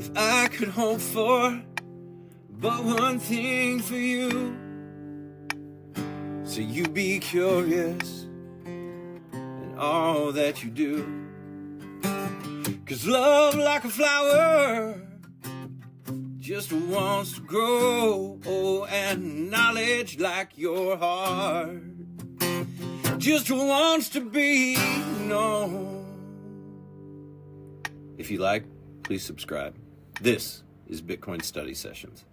If I could hope for but one thing for you, so you be curious in all that you do. 'Cause love, like a flower, just wants to grow. Oh, and knowledge, like your heart, just wants to be known. If you like, please subscribe. This is Bitcoin Study Sessions.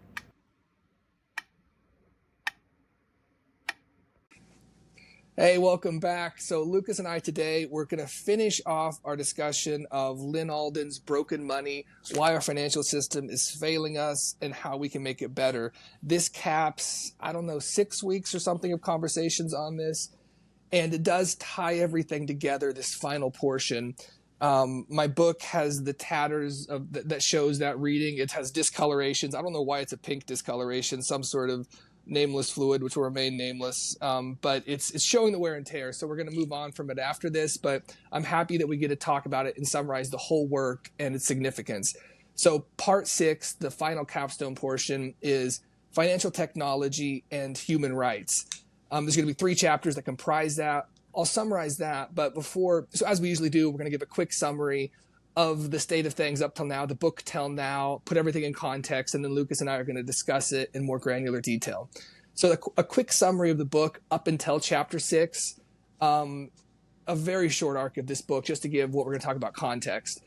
Hey, welcome back. So Lucas and I today, we're going to finish off our discussion of Lynn Alden's Broken Money, why our financial system is failing us, and how we can make it better. This caps, 6 weeks or something of conversations on this, and it does tie everything together, this final portion. My book has the tatters that shows that reading. It has discolorations. I don't know why it's a pink discoloration, some sort of nameless fluid, which will remain nameless, but it's showing the wear and tear. So we're going to move on from it after this, but I'm happy that we get to talk about it and summarize the whole work and its significance. So part 6, the final capstone portion, is financial technology and human rights. There's going to be 3 chapters that comprise that. I'll summarize that, but so as we usually do, we're going to give a quick summary of the state of things up till now, the book till now, put everything in context, and then Lucas and I are going to discuss it in more granular detail. So a quick summary of the book up until chapter 6, a very short arc of this book, just to give what we're going to talk about context.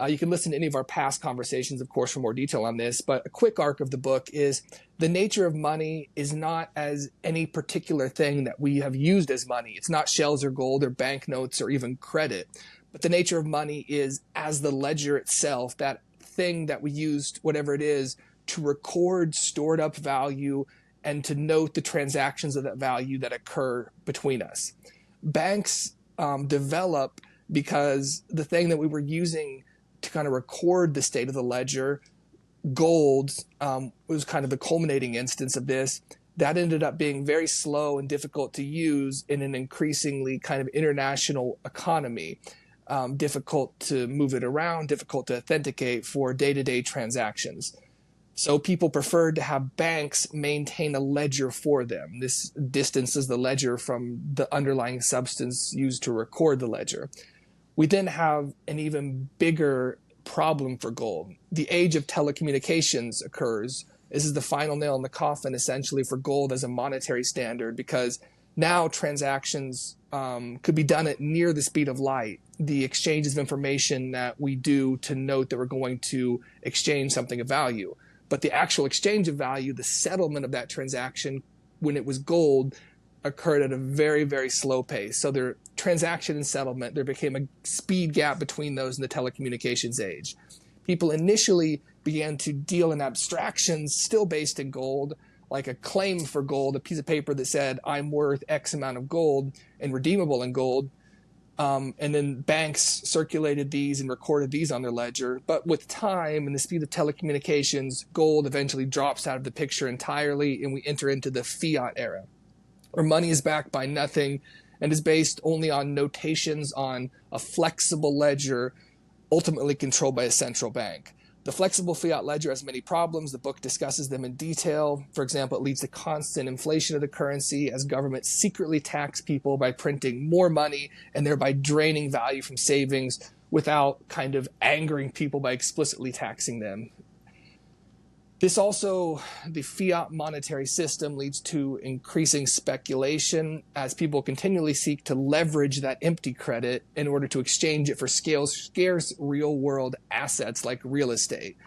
You can listen to any of our past conversations, of course, for more detail on this, but a quick arc of the book is the nature of money is not as any particular thing that we have used as money. It's not shells or gold or banknotes or even credit. But the nature of money is as the ledger itself, that thing that we used, whatever it is, to record stored up value and to note the transactions of that value that occur between us. Banks develop because the thing that we were using to kind of record the state of the ledger, gold, was kind of the culminating instance of this. That ended up being very slow and difficult to use in an increasingly kind of international economy. Difficult to move it around, difficult to authenticate for day-to-day transactions. So people preferred to have banks maintain a ledger for them. This distances the ledger from the underlying substance used to record the ledger. We then have an even bigger problem for gold. The age of telecommunications occurs. This is the final nail in the coffin, essentially, for gold as a monetary standard, because now transactions could be done at near the speed of light. The exchanges of information that we do to note that we're going to exchange something of value. But the actual exchange of value, the settlement of that transaction, when it was gold, occurred at a very, very slow pace. So their transaction and settlement, there became a speed gap between those in the telecommunications age. People initially began to deal in abstractions still based in gold, like a claim for gold, a piece of paper that said, I'm worth X amount of gold and redeemable in gold. And then banks circulated these and recorded these on their ledger. But with time and the speed of telecommunications, gold eventually drops out of the picture entirely, and we enter into the fiat era, where money is backed by nothing and is based only on notations on a flexible ledger, ultimately controlled by a central bank. The flexible fiat ledger has many problems. The book discusses them in detail. For example, it leads to constant inflation of the currency as governments secretly tax people by printing more money and thereby draining value from savings without kind of angering people by explicitly taxing them. This also, the fiat monetary system, leads to increasing speculation as people continually seek to leverage that empty credit in order to exchange it for scarce real-world assets like real estate.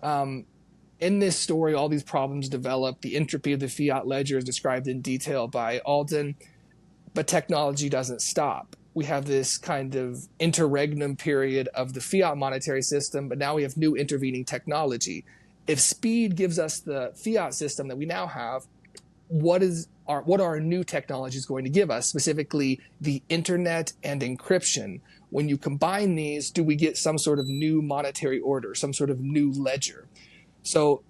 In this story, all these problems develop. The entropy of the fiat ledger is described in detail by Alden, but technology doesn't stop. We have this kind of interregnum period of the fiat monetary system, but now we have new intervening technology. If speed gives us the fiat system that we now have, what are our new technologies going to give us, specifically the internet and encryption? When you combine these, do we get some sort of new monetary order, some sort of new ledger? So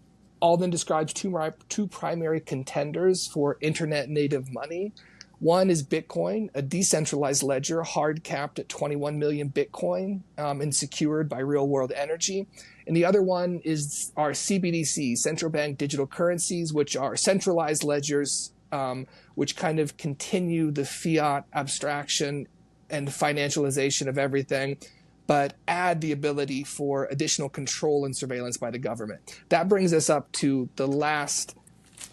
Alden describes two primary contenders for internet native money. One is Bitcoin, a decentralized ledger, hard capped at 21 million Bitcoin and secured by real world energy. And the other one is our CBDCs, central bank digital currencies, which are centralized ledgers, which kind of continue the fiat abstraction and financialization of everything, but add the ability for additional control and surveillance by the government. That brings us up to the last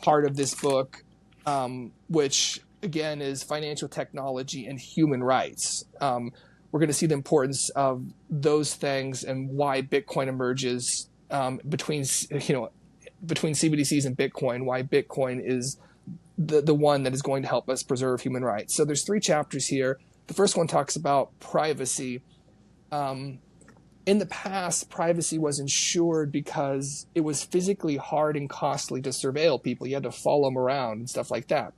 part of this book, which again is financial technology and human rights. We're going to see the importance of those things and why Bitcoin emerges between CBDCs and Bitcoin, why Bitcoin is the one that is going to help us preserve human rights. So there's 3 chapters here. The first one talks about privacy. In the past, privacy was ensured because it was physically hard and costly to surveil people. You had to follow them around and stuff like that.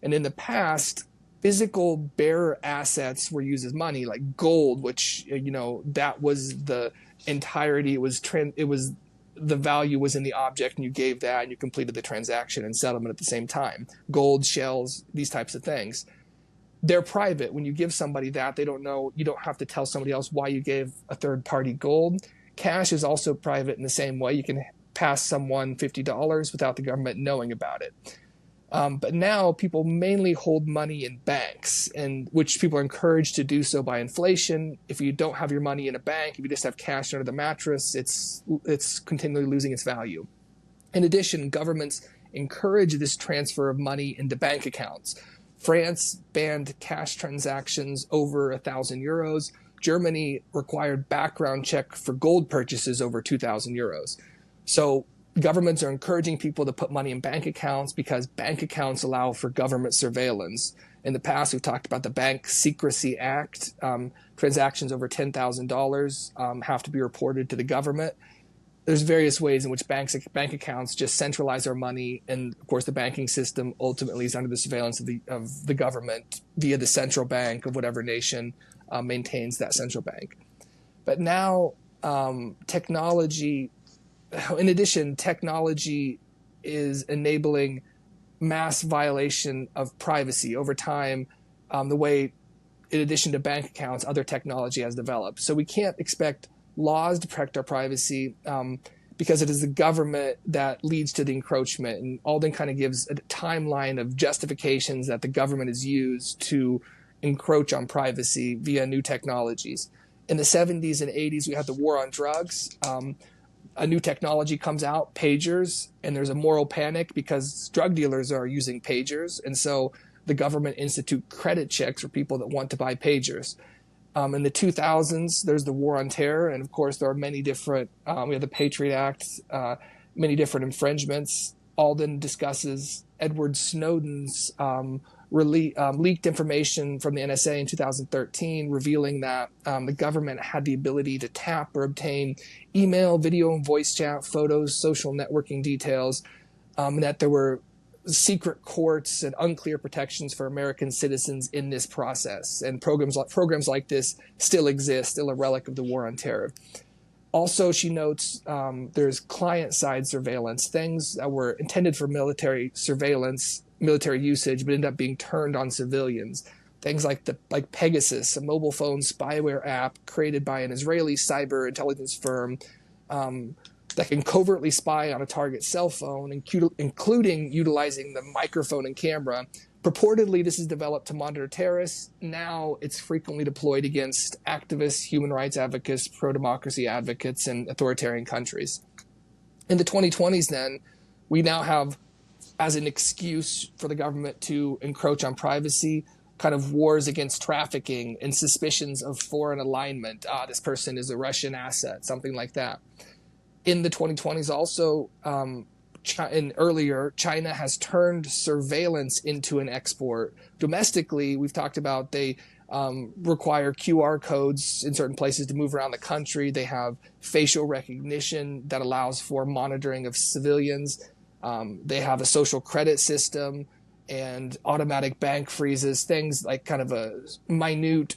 And in the past, physical bearer assets were used as money, like gold, which, that was the entirety. It was the value was in the object, and you gave that, and you completed the transaction and settlement at the same time. Gold, shells, these types of things. They're private. When you give somebody that, they don't know. You don't have to tell somebody else why you gave a third party gold. Cash is also private in the same way. You can pass someone $50 without the government knowing about it. But now people mainly hold money in banks, and which people are encouraged to do so by inflation. If you don't have your money in a bank, if you just have cash under the mattress, it's continually losing its value. In addition, governments encourage this transfer of money into bank accounts. France banned cash transactions over 1,000 euros. Germany required background check for gold purchases over 2,000 euros. So governments are encouraging people to put money in bank accounts because bank accounts allow for government surveillance. In the past, we've talked about the Bank Secrecy Act. Transactions over $10,000 have to be reported to the government. There's various ways in which bank accounts just centralize our money, and of course, the banking system ultimately is under the surveillance of the government via the central bank of whatever nation maintains that central bank. But now, technology is enabling mass violation of privacy over time. The way, in addition to bank accounts, other technology has developed. So we can't expect laws to protect our privacy because it is the government that leads to the encroachment. And Alden kind of gives a timeline of justifications that the government has used to encroach on privacy via new technologies. In the 70s and 80s, we had the war on drugs. A new technology comes out, pagers, and there's a moral panic because drug dealers are using pagers. And so the government institute credit checks for people that want to buy pagers. In the 2000s, there's the war on terror. And of course, there are many different, we have the Patriot Act, many different infringements. Alden discusses Edward Snowden's leaked information from the NSA in 2013, revealing that the government had the ability to tap or obtain email, video, and voice chat, photos, social networking details, and that there were secret courts and unclear protections for American citizens in this process. And programs like this still exist, still a relic of the war on terror. Also, she notes there's client-side surveillance, things that were intended for military surveillance, military usage, but end up being turned on civilians. Things like Pegasus, a mobile phone spyware app created by an Israeli cyber intelligence firm that can covertly spy on a target's cell phone, including utilizing the microphone and camera. Purportedly, this is developed to monitor terrorists. Now it's frequently deployed against activists, human rights advocates, pro-democracy advocates, and authoritarian countries. In the 2020s, then, we now have, as an excuse for the government to encroach on privacy, kind of wars against trafficking and suspicions of foreign alignment. This person is a Russian asset, something like that. In the 2020s also, China has turned surveillance into an export. Domestically, we've talked about they require QR codes in certain places to move around the country. They have facial recognition that allows for monitoring of civilians. They have a social credit system and automatic bank freezes, things like kind of a minute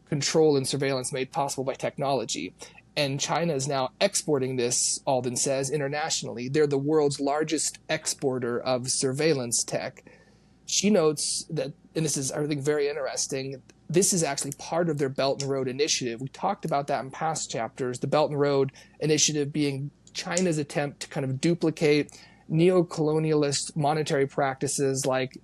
control and surveillance made possible by technology. And China is now exporting this, Alden says, internationally. They're the world's largest exporter of surveillance tech. She notes that and this is, I think, very interesting, this is actually part of their Belt and Road Initiative. We talked about that in past chapters, the Belt and Road Initiative being China's attempt to kind of duplicate neo-colonialist monetary practices like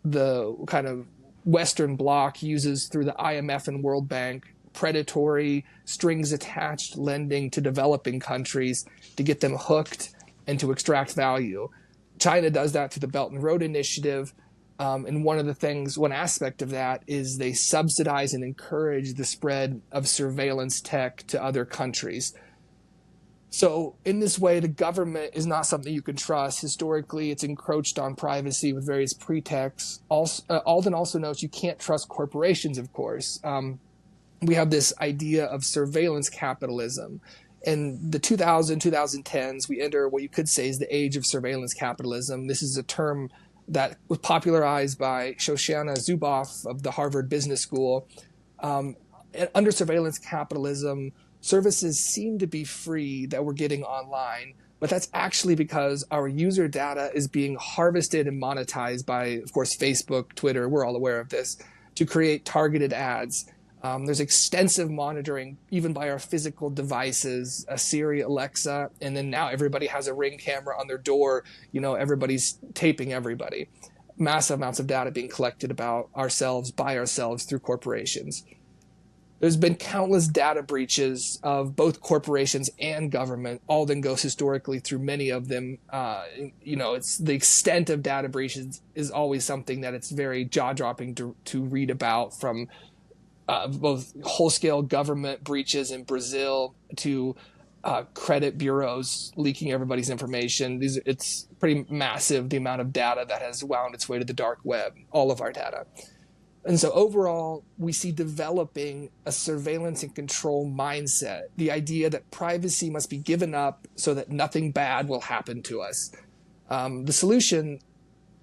the kind of Western Bloc uses through the IMF and World Bank, predatory strings attached lending to developing countries to get them hooked and to extract value. China does that through the Belt and Road Initiative. And one aspect of that is they subsidize and encourage the spread of surveillance tech to other countries. So in this way, the government is not something you can trust. Historically, it's encroached on privacy with various pretexts. Alden also notes you can't trust corporations, of course. We have this idea of surveillance capitalism. In the 2010s, we enter what you could say is the age of surveillance capitalism. This is a term that was popularized by Shoshana Zuboff of the Harvard Business School. Under surveillance capitalism, services seem to be free that we're getting online, but that's actually because our user data is being harvested and monetized by, of course, Facebook, Twitter, we're all aware of this, to create targeted ads. There's extensive monitoring, even by our physical devices, Siri, Alexa, and then now everybody has a Ring camera on their door. Everybody's taping everybody. Massive amounts of data being collected about ourselves, by ourselves, through corporations. There's been countless data breaches of both corporations and government. Alden goes historically through many of them. It's the extent of data breaches is always something that it's very jaw-dropping to read about, from both whole-scale government breaches in Brazil to credit bureaus leaking everybody's information. It's pretty massive, the amount of data that has wound its way to the dark web, all of our data. And so overall, we see developing a surveillance and control mindset, the idea that privacy must be given up so that nothing bad will happen to us. The solution,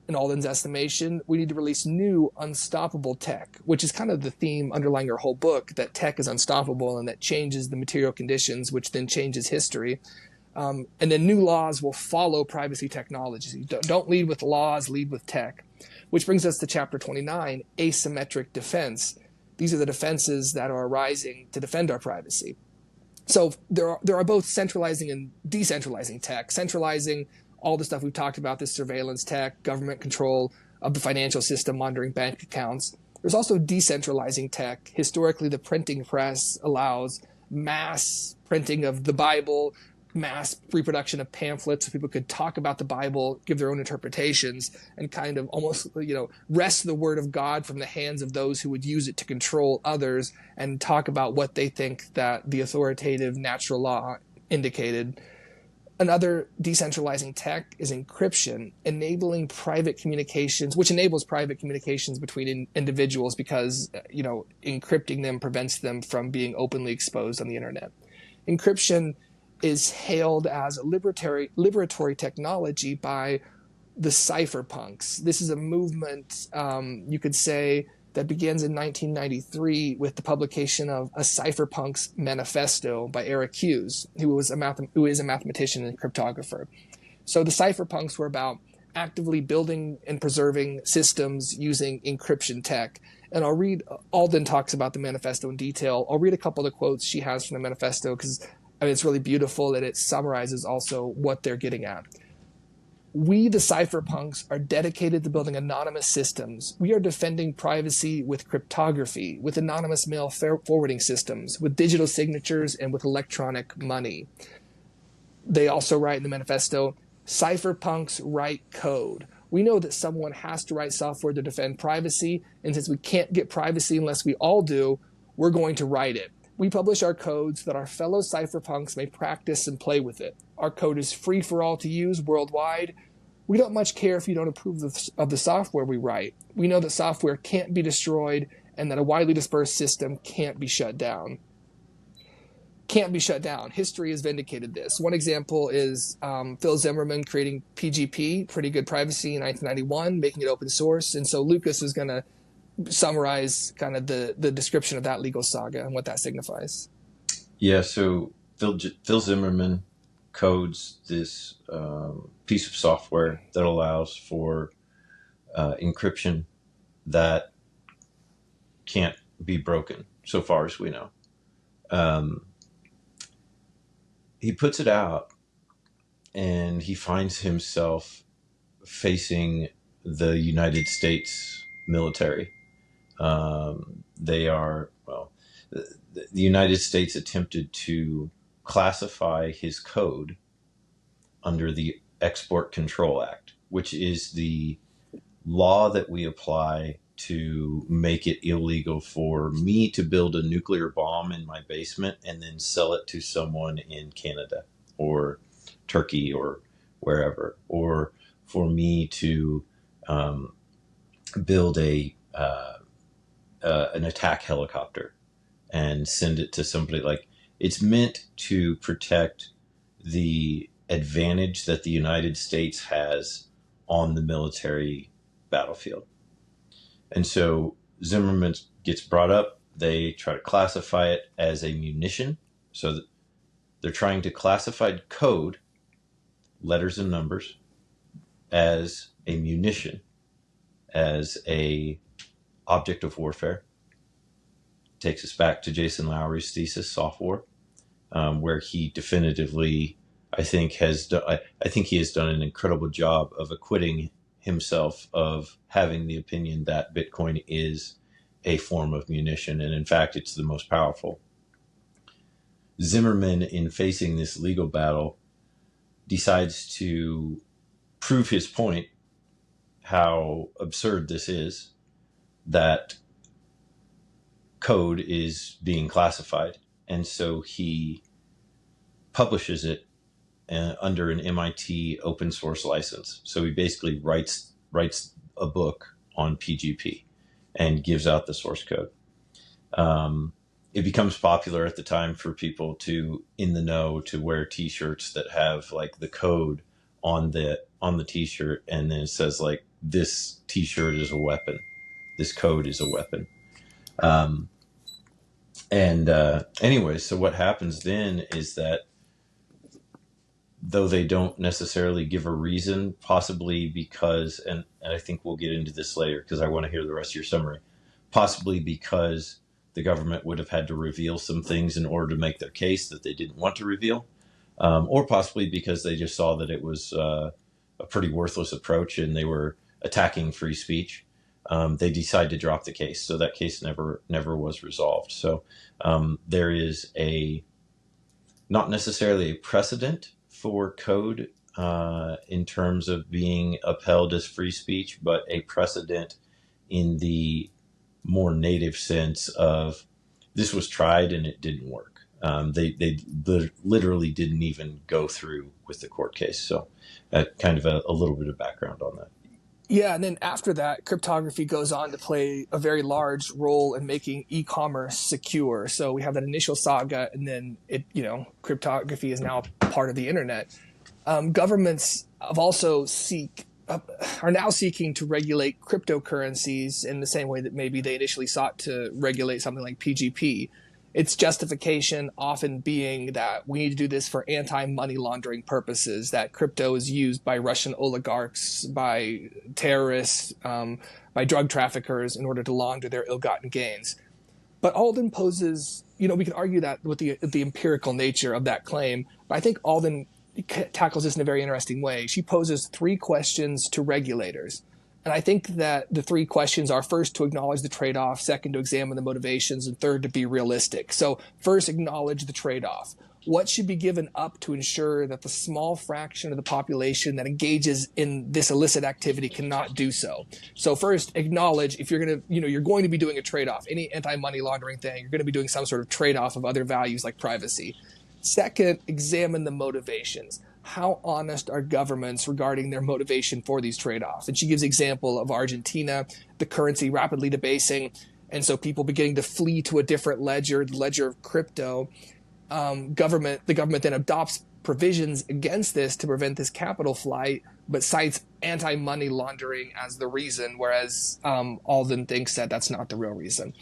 in Alden's estimation, we need to release new unstoppable tech, which is kind of the theme underlying our whole book, that tech is unstoppable and that changes the material conditions, which then changes history. And then new laws will follow privacy technology. Don't lead with laws, lead with tech. Which brings us to chapter 29, asymmetric defense. These are the defenses that are arising to defend our privacy. So there are both centralizing and decentralizing tech. Centralizing all the stuff we've talked about, this surveillance tech, government control of the financial system, monitoring bank accounts. There's also decentralizing tech. Historically, the printing press allows mass printing of the Bible, mass reproduction of pamphlets so people could talk about the Bible, give their own interpretations, and kind of almost, wrest the word of God from the hands of those who would use it to control others and talk about what they think that the authoritative natural law indicated. Another decentralizing tech is encryption, enabling private communications, which enables private communications between individuals because, encrypting them prevents them from being openly exposed on the internet. Encryption is hailed as a liberatory technology by the cypherpunks. This is a movement, you could say, that begins in 1993 with the publication of a cypherpunks manifesto by Eric Hughes, who is a mathematician and cryptographer. So the cypherpunks were about actively building and preserving systems using encryption tech. And Alden talks about the manifesto in detail. I'll read a couple of the quotes she has from the manifesto because it's really beautiful and it summarizes also what they're getting at. We, the cypherpunks, are dedicated to building anonymous systems. We are defending privacy with cryptography, with anonymous mail forwarding systems, with digital signatures, and with electronic money. They also write in the manifesto, cypherpunks write code. We know that someone has to write software to defend privacy, and since we can't get privacy unless we all do, we're going to write it. We publish our code so that our fellow cypherpunks may practice and play with it. Our code is free for all to use worldwide. We don't much care if you don't approve of the software we write. We know that software can't be destroyed and that a widely dispersed system can't be shut down. Can't be shut down. History has vindicated this. One example is Phil Zimmermann creating PGP, Pretty Good Privacy, in 1991, making it open source. And so Lucas is going to summarize kind of the description of that legal saga and what that signifies. Yeah, so Phil Zimmermann codes this piece of software that allows for encryption that can't be broken, so far as we know. He puts it out, and he finds himself facing the United States military. They are, well, the United States attempted to classify his code under the Export Control Act, which is the law that we apply to make it illegal for me to build a nuclear bomb in my basement and then sell it to someone in Canada or Turkey or wherever, or for me to build an attack helicopter and send it to somebody. Like, it's meant to protect the advantage that the United States has on the military battlefield. And so Zimmerman gets brought up. They try to classify it as a munition. So that they're trying to classify code, letters and numbers, as a munition, as a object of warfare. Takes us back to Jason Lowery's thesis, Soft War, where he definitively, I think he has done an incredible job of acquitting himself of having the opinion that Bitcoin is a form of munition, and in fact, it's the most powerful. Zimmerman, in facing this legal battle, decides to prove his point, how absurd this is, that code is being classified. And so he publishes it under an MIT open source license. So he basically writes a book on PGP and gives out the source code. It becomes popular at the time for people to, in the know, to wear T-shirts that have like the code on the T-shirt, and then it says like, this T-shirt is a weapon, this code is a weapon. Anyway, so what happens then is that, though they don't necessarily give a reason, possibly because, and I think we'll get into this later because I want to hear the rest of your summary, possibly because the government would have had to reveal some things in order to make their case that they didn't want to reveal, or possibly because they just saw that it was a pretty worthless approach and they were attacking free speech. They decided to drop the case. So that case never was resolved. So there is not necessarily a precedent for code in terms of being upheld as free speech, but a precedent in the more native sense of, this was tried and it didn't work. They literally didn't even go through with the court case. So kind of a little bit of background on that. Yeah, and then after that, cryptography goes on to play a very large role in making e-commerce secure. So we have that initial saga, and then cryptography is now part of the internet. Governments have also are now seeking to regulate cryptocurrencies in the same way that maybe they initially sought to regulate something like PGP. Its justification often being that we need to do this for anti-money laundering purposes, that crypto is used by Russian oligarchs, by terrorists, by drug traffickers in order to launder their ill-gotten gains. But Alden poses, we can argue that with the empirical nature of that claim, but I think Alden tackles this in a very interesting way. She poses 3 questions to regulators. And I think that the 3 questions are, first, to acknowledge the trade-off, second, to examine the motivations, and third, to be realistic. So first, acknowledge the trade-off. What should be given up to ensure that the small fraction of the population that engages in this illicit activity cannot do so? So first, acknowledge, if you're going to be doing a trade-off, any anti-money laundering thing, you're going to be doing some sort of trade-off of other values like privacy. Second, examine the motivations. How honest are governments regarding their motivation for these trade-offs? And she gives example of Argentina, the currency rapidly debasing, and so people beginning to flee to a different ledger, the ledger of crypto. The government then adopts provisions against this to prevent this capital flight, but cites anti-money laundering as the reason, whereas Alden thinks that that's not the real reason.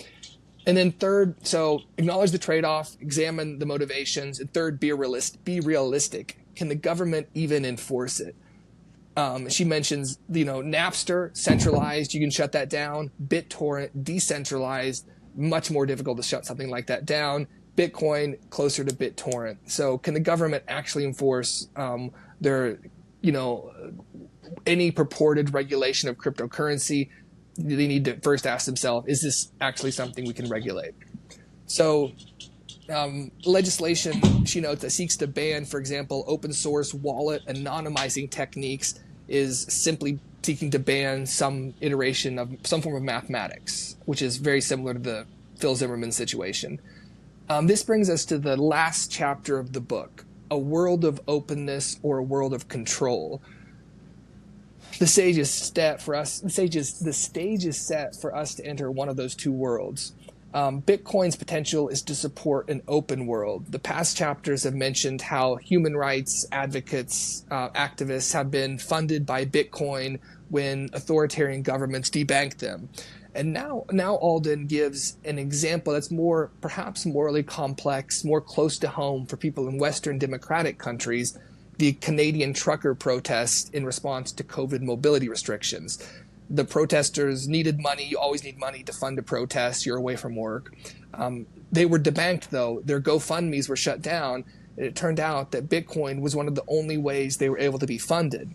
And then third, so acknowledge the trade-off, examine the motivations, and third, be realistic. Can the government even enforce it? She mentions, Napster, centralized, you can shut that down. BitTorrent, decentralized, much more difficult to shut something like that down. Bitcoin, closer to BitTorrent. So can the government actually enforce their, any purported regulation of cryptocurrency? They need to first ask themselves, is this actually something we can regulate? So legislation, she notes, that seeks to ban, for example, open source wallet anonymizing techniques is simply seeking to ban some iteration of some form of mathematics, which is very similar to the Phil Zimmerman situation. This brings us to the last chapter of the book, A World of Openness or a World of Control. The stage is set for us. The stage is set for us to enter one of those two worlds. Bitcoin's potential is to support an open world. The past chapters have mentioned how human rights advocates, activists have been funded by Bitcoin when authoritarian governments debank them. And now Alden gives an example that's more, perhaps morally complex, more close to home for people in Western democratic countries, the Canadian trucker protest in response to COVID mobility restrictions. The protesters needed money. You always need money to fund a protest. You're away from work. They were debanked, though. Their GoFundMes were shut down. And it turned out that Bitcoin was one of the only ways they were able to be funded.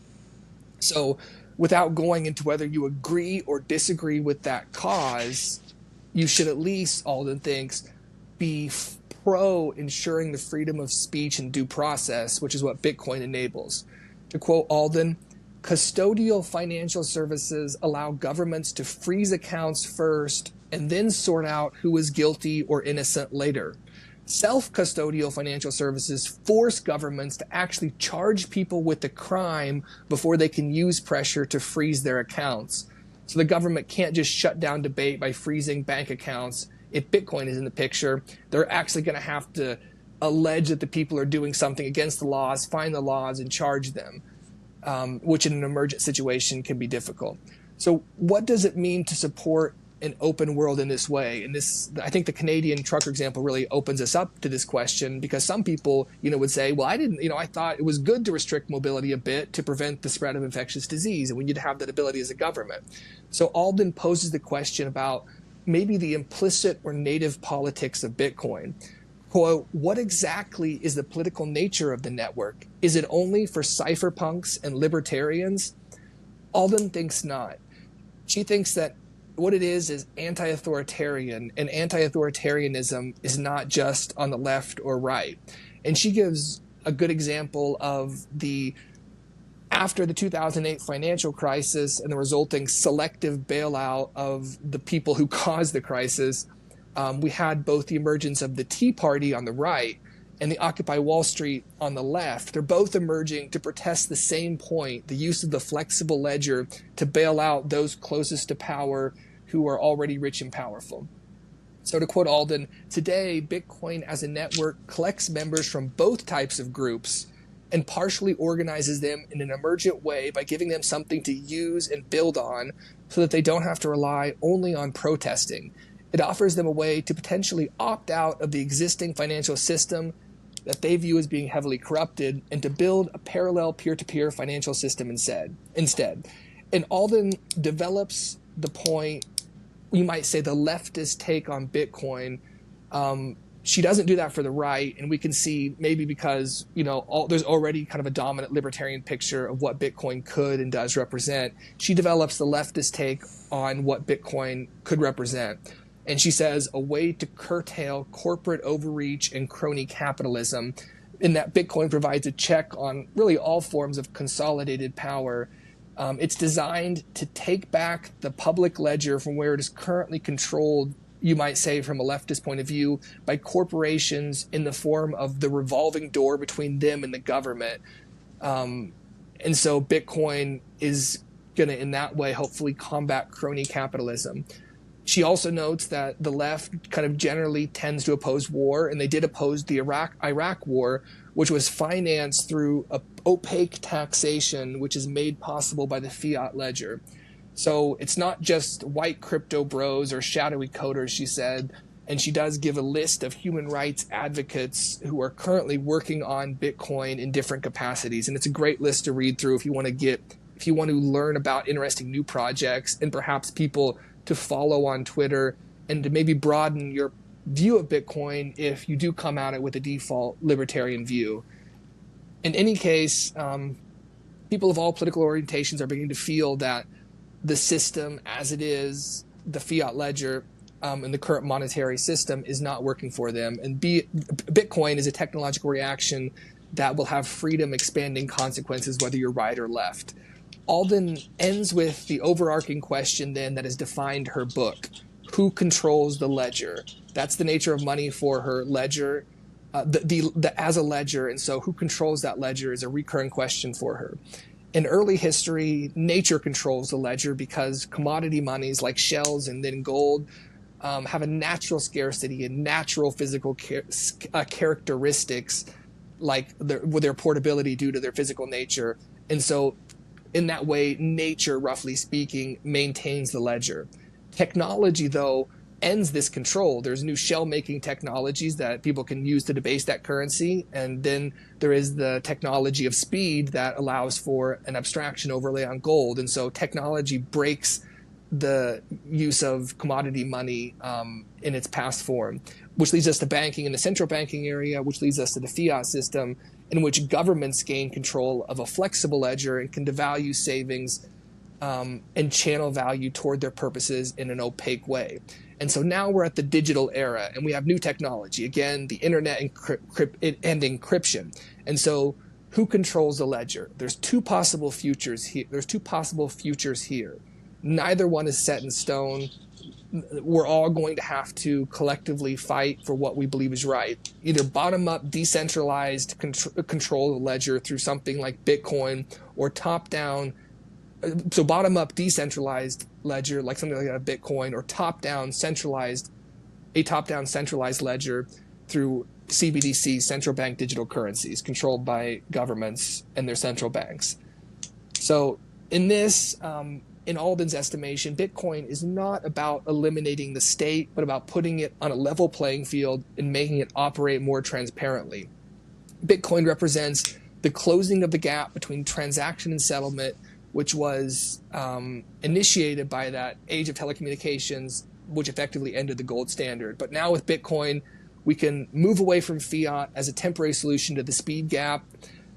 So without going into whether you agree or disagree with that cause, you should at least, Alden thinks, be pro ensuring the freedom of speech and due process, which is what Bitcoin enables. To quote Alden, custodial financial services allow governments to freeze accounts first and then sort out who is guilty or innocent later. Self-custodial financial services force governments to actually charge people with the crime before they can use pressure to freeze their accounts. So the government can't just shut down debate by freezing bank accounts. If Bitcoin is in the picture, they're actually going to have to allege that the people are doing something against the laws, find the laws, and charge them. Which in an emergent situation can be difficult. So what does it mean to support an open world in this way? And this, I think the Canadian trucker example really opens us up to this question, because some people, would say, well, I thought it was good to restrict mobility a bit to prevent the spread of infectious disease, and we need to have that ability as a government. So Alden poses the question about maybe the implicit or native politics of Bitcoin. Quote, what exactly is the political nature of the network? Is it only for cypherpunks and libertarians? Alden thinks not. She thinks that what it is anti-authoritarian, and anti-authoritarianism is not just on the left or right. And she gives a good example of after the 2008 financial crisis and the resulting selective bailout of the people who caused the crisis, we had both the emergence of the Tea Party on the right and the Occupy Wall Street on the left. They're both emerging to protest the same point, the use of the flexible ledger to bail out those closest to power who are already rich and powerful. So to quote Alden, today, Bitcoin as a network collects members from both types of groups and partially organizes them in an emergent way by giving them something to use and build on so that they don't have to rely only on protesting. It offers them a way to potentially opt out of the existing financial system that they view as being heavily corrupted and to build a parallel peer-to-peer financial system instead. And Alden develops the point, you might say the leftist take on Bitcoin. She doesn't do that for the right, and we can see maybe because there's already kind of a dominant libertarian picture of what Bitcoin could and does represent. She develops the leftist take on what Bitcoin could represent. And she says a way to curtail corporate overreach and crony capitalism, in that Bitcoin provides a check on really all forms of consolidated power. It's designed to take back the public ledger from where it is currently controlled, you might say from a leftist point of view, by corporations in the form of the revolving door between them and the government. And so Bitcoin is going to, in that way, hopefully combat crony capitalism. She also notes that the left kind of generally tends to oppose war, and they did oppose the Iraq war, which was financed through opaque taxation, which is made possible by the fiat ledger. So it's not just white crypto bros or shadowy coders, she said, and she does give a list of human rights advocates who are currently working on Bitcoin in different capacities, and it's a great list to read through if you if you want to learn about interesting new projects and perhaps people to follow on Twitter and to maybe broaden your view of Bitcoin if you do come at it with a default libertarian view. In any case, people of all political orientations are beginning to feel that the system as it is, the fiat ledger, and the current monetary system is not working for them. And Bitcoin is a technological reaction that will have freedom expanding consequences, whether you're right or left. Alden ends with the overarching question then that has defined her book. Who controls the ledger? That's the nature of money for her ledger, as a ledger. And so who controls that ledger is a recurring question for her. In early history, nature controls the ledger because commodity monies like shells and then gold have a natural scarcity and natural physical characteristics, like their portability due to their physical nature. And so in that way, nature, roughly speaking, maintains the ledger. Technology, though, ends this control. There's new shell-making technologies that people can use to debase that currency. And then there is the technology of speed that allows for an abstraction overlay on gold. And so technology breaks the use of commodity money in its past form, which leads us to banking in the central banking area, which leads us to the fiat system, in which governments gain control of a flexible ledger and can devalue savings and channel value toward their purposes in an opaque way. And so now we're at the digital era, and we have new technology. Again, the internet and encryption. And so who controls the ledger? There's two possible futures here. Neither one is set in stone. We're all going to have to collectively fight for what we believe is right. Either bottom-up, decentralized control of the ledger through something like Bitcoin, or top-down, so bottom-up decentralized ledger like something like a Bitcoin, or top-down centralized ledger through CBDC, central bank digital currencies controlled by governments and their central banks. So in this, in Alden's estimation, Bitcoin is not about eliminating the state, but about putting it on a level playing field and making it operate more transparently. Bitcoin represents the closing of the gap between transaction and settlement, which was initiated by that age of telecommunications, which effectively ended the gold standard. But now with Bitcoin, we can move away from fiat as a temporary solution to the speed gap,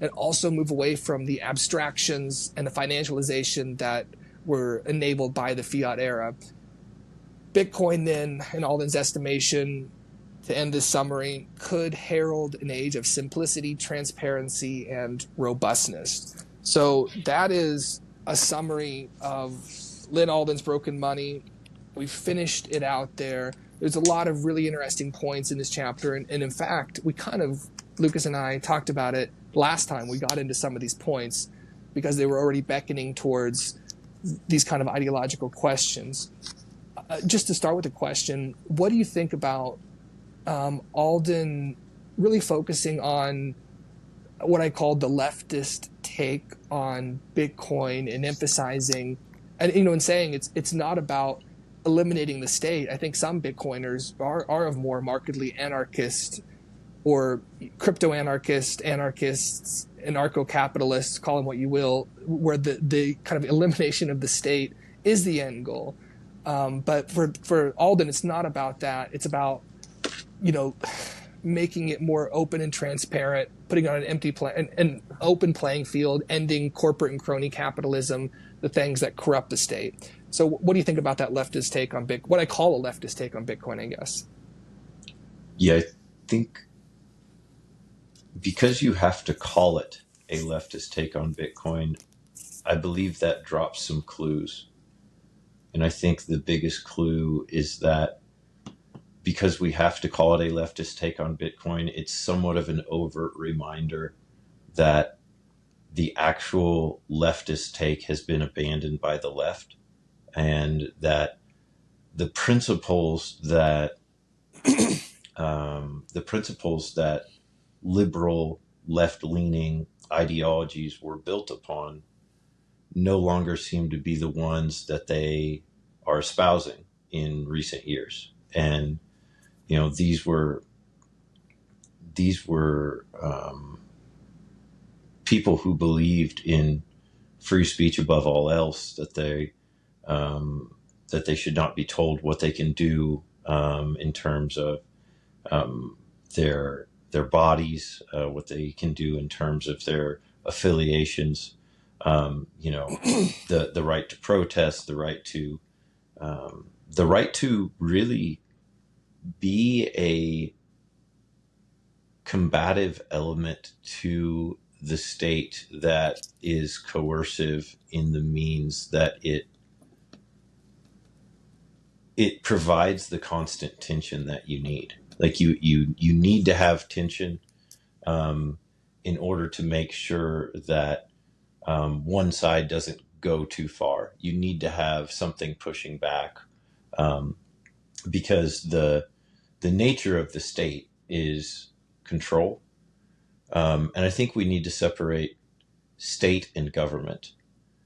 and also move away from the abstractions and the financialization that were enabled by the fiat era. Bitcoin then, in Alden's estimation, to end this summary, could herald an age of simplicity, transparency, and robustness. So that is a summary of Lynn Alden's Broken Money. We've finished it out there. There's a lot of really interesting points in this chapter. And in fact, Lucas and I talked about it last time we got into some of these points because they were already beckoning towards these kind of ideological questions. Just to start with the question, what do you think about Alden really focusing on what I called the leftist take on Bitcoin and emphasizing, and in saying it's not about eliminating the state? I think some Bitcoiners are of more markedly anarchist or crypto-anarchist, anarchists, anarcho-capitalists, call them what you will, where the kind of elimination of the state is the end goal. But for Alden, it's not about that. It's about, making it more open and transparent, putting it on an open playing field, ending corporate and crony capitalism, the things that corrupt the state. So what do you think about that leftist take on Bitcoin? What I call a leftist take on Bitcoin, I guess. Yeah, I think because you have to call it a leftist take on Bitcoin, I believe that drops some clues. And I think the biggest clue is that because we have to call it a leftist take on Bitcoin, it's somewhat of an overt reminder that the actual leftist take has been abandoned by the left, and that the principles that liberal left-leaning ideologies were built upon no longer seem to be the ones that they are espousing in recent years. And these were people who believed in free speech above all else, um, that they should not be told what they can do in terms of um, their bodies, what they can do in terms of their affiliations. You know, the right to protest, the right to really be a combative element to the state that is coercive in the means that it provides the constant tension that you need. Like you need to have tension um, in order to make sure that one side doesn't go too far. You need to have something pushing back um, because the nature of the state is control. And I think we need to separate state and government,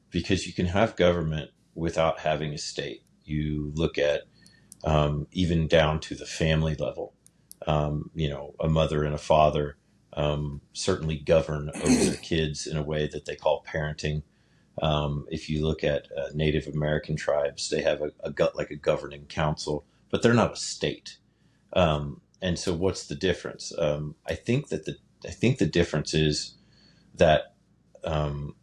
because you can have government without having a state. You look at even down to the family level. You know, a mother and a father certainly govern over their kids in a way that they call parenting. If you look at Native American tribes, they have like a governing council, but they're not a state. And so, what's the difference? I think the difference is that um,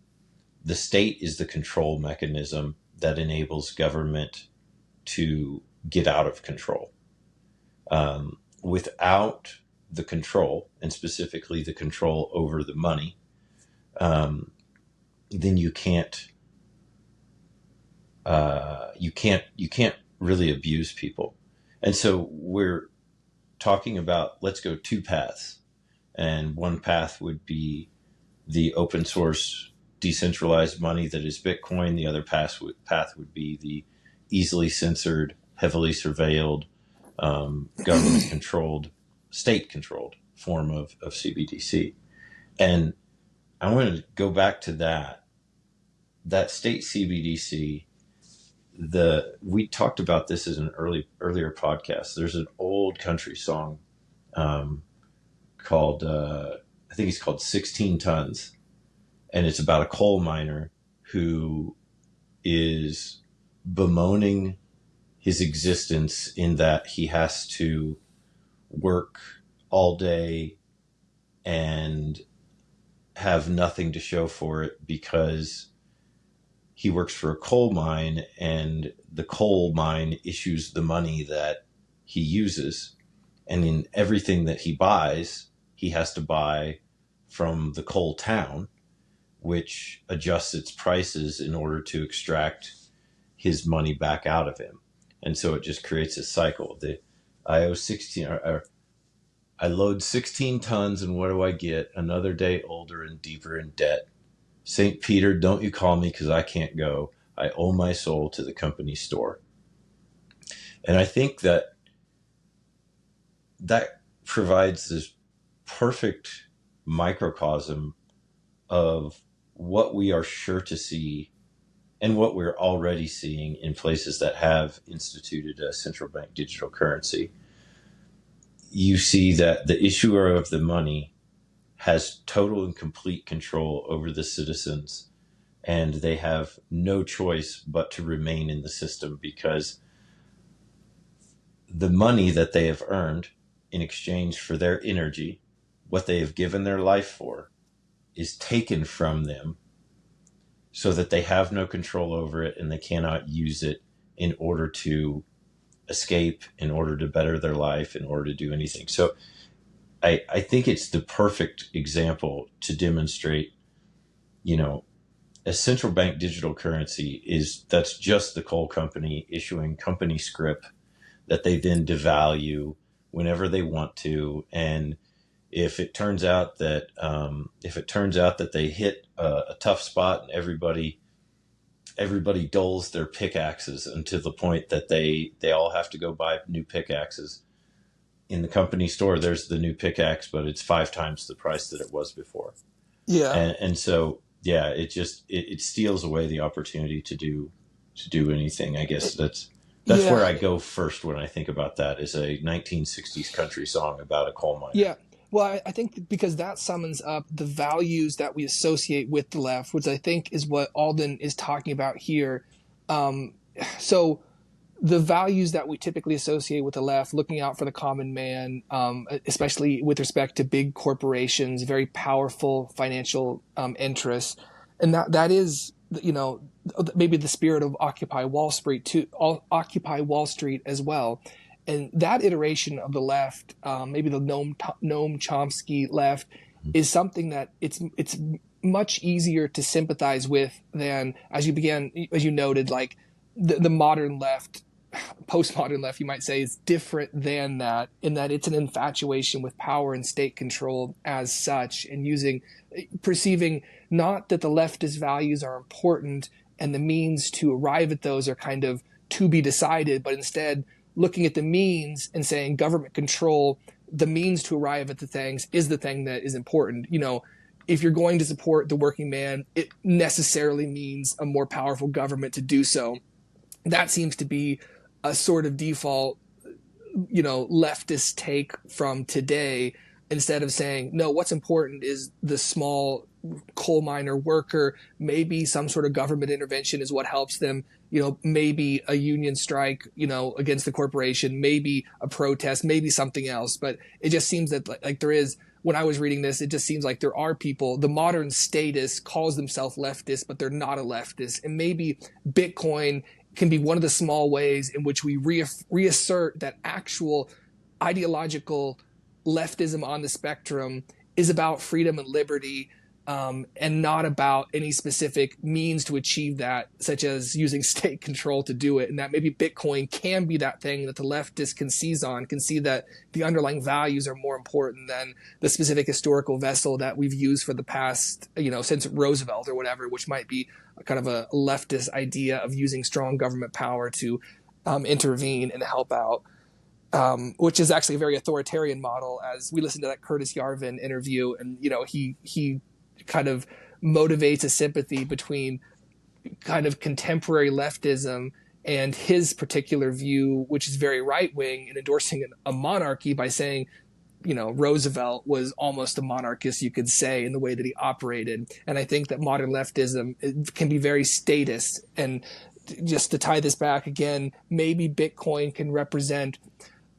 the state is the control mechanism that enables government to get out of control. Without the control, and specifically the control over the money, um, then you can't really abuse people. And so we're talking about, let's go two paths, and one path would be the open source decentralized money that is Bitcoin. The other path would be the easily censored, heavily surveilled, government controlled, state controlled form of CBDC. And I want to go back to that state CBDC. We talked about this as an earlier podcast. There's an old country song um, called I think it's called 16 Tons, and it's about a coal miner who is bemoaning his existence in that he has to work all day and have nothing to show for it because he works for a coal mine, and the coal mine issues the money that he uses. And in everything that he buys, he has to buy from the coal town, which adjusts its prices in order to extract his money back out of him. And so it just creates a cycle. I owe 16, or I load 16 tons, and what do I get? Another day older and deeper in debt. St. Peter, don't you call me because I can't go. I owe my soul to the company store. And I think that provides this perfect microcosm of what we are sure to see and what we're already seeing in places that have instituted a central bank digital currency. You see that the issuer of the money has total and complete control over the citizens, and they have no choice but to remain in the system, because the money that they have earned in exchange for their energy, what they have given their life for, is taken from them so that they have no control over it, and they cannot use it in order to escape, in order to better their life, in order to do anything. So I think it's the perfect example to demonstrate, you know, a central bank digital currency that's just the coal company issuing company scrip that they then devalue whenever they want to. And if it turns out that they hit a tough spot, and everybody dulls their pickaxes until the point that they all have to go buy new pickaxes, in the company store, there's the new pickaxe, but it's 5 times the price that it was before. Yeah. And so, yeah, it steals away the opportunity to do anything. I guess that's where I go first when I think about that, is a 1960s country song about a coal miner. Yeah. Well, I think because that summons up the values that we associate with the left, which I think is what Alden is talking about here. Um, so the values that we typically associate with the left, looking out for the common man, especially with respect to big corporations, very powerful financial interests, and that is, maybe the spirit of Occupy Wall Street too, Occupy Wall Street as well. And that iteration of the left, maybe the Noam Chomsky left, is something that it's much easier to sympathize with than, as you noted, like the modern left, postmodern left, you might say, is different than that, in that it's an infatuation with power and state control as such, and perceiving not that the leftist values are important and the means to arrive at those are kind of to be decided, but instead looking at the means and saying government control, the means to arrive at the things, is the thing that is important. If you're going to support the working man, it necessarily means a more powerful government to do so. That seems to be a sort of default, leftist take from today, instead of saying, no, what's important is the small coal miner worker. Maybe some sort of government intervention is what helps them. Maybe a union strike, against the corporation, maybe a protest, maybe something else. But it just seems that, like, there is, when I was reading this, it just seems like there are people, the modern statist calls themselves leftist, but they're not a leftist. And maybe Bitcoin can be one of the small ways in which we reassert that actual ideological leftism on the spectrum is about freedom and liberty, and not about any specific means to achieve that, such as using state control to do it. And that maybe Bitcoin can be that thing that the leftists can see that the underlying values are more important than the specific historical vessel that we've used for the past, since Roosevelt or whatever, which might be kind of a leftist idea of using strong government power to intervene and help out. Which is actually a very authoritarian model, as we listened to that Curtis Yarvin interview, and he kind of motivates a sympathy between kind of contemporary leftism and his particular view, which is very right wing, and endorsing a monarchy by saying, Roosevelt was almost a monarchist, you could say, in the way that he operated. And I think that modern leftism can be very statist. And just to tie this back again, maybe Bitcoin can represent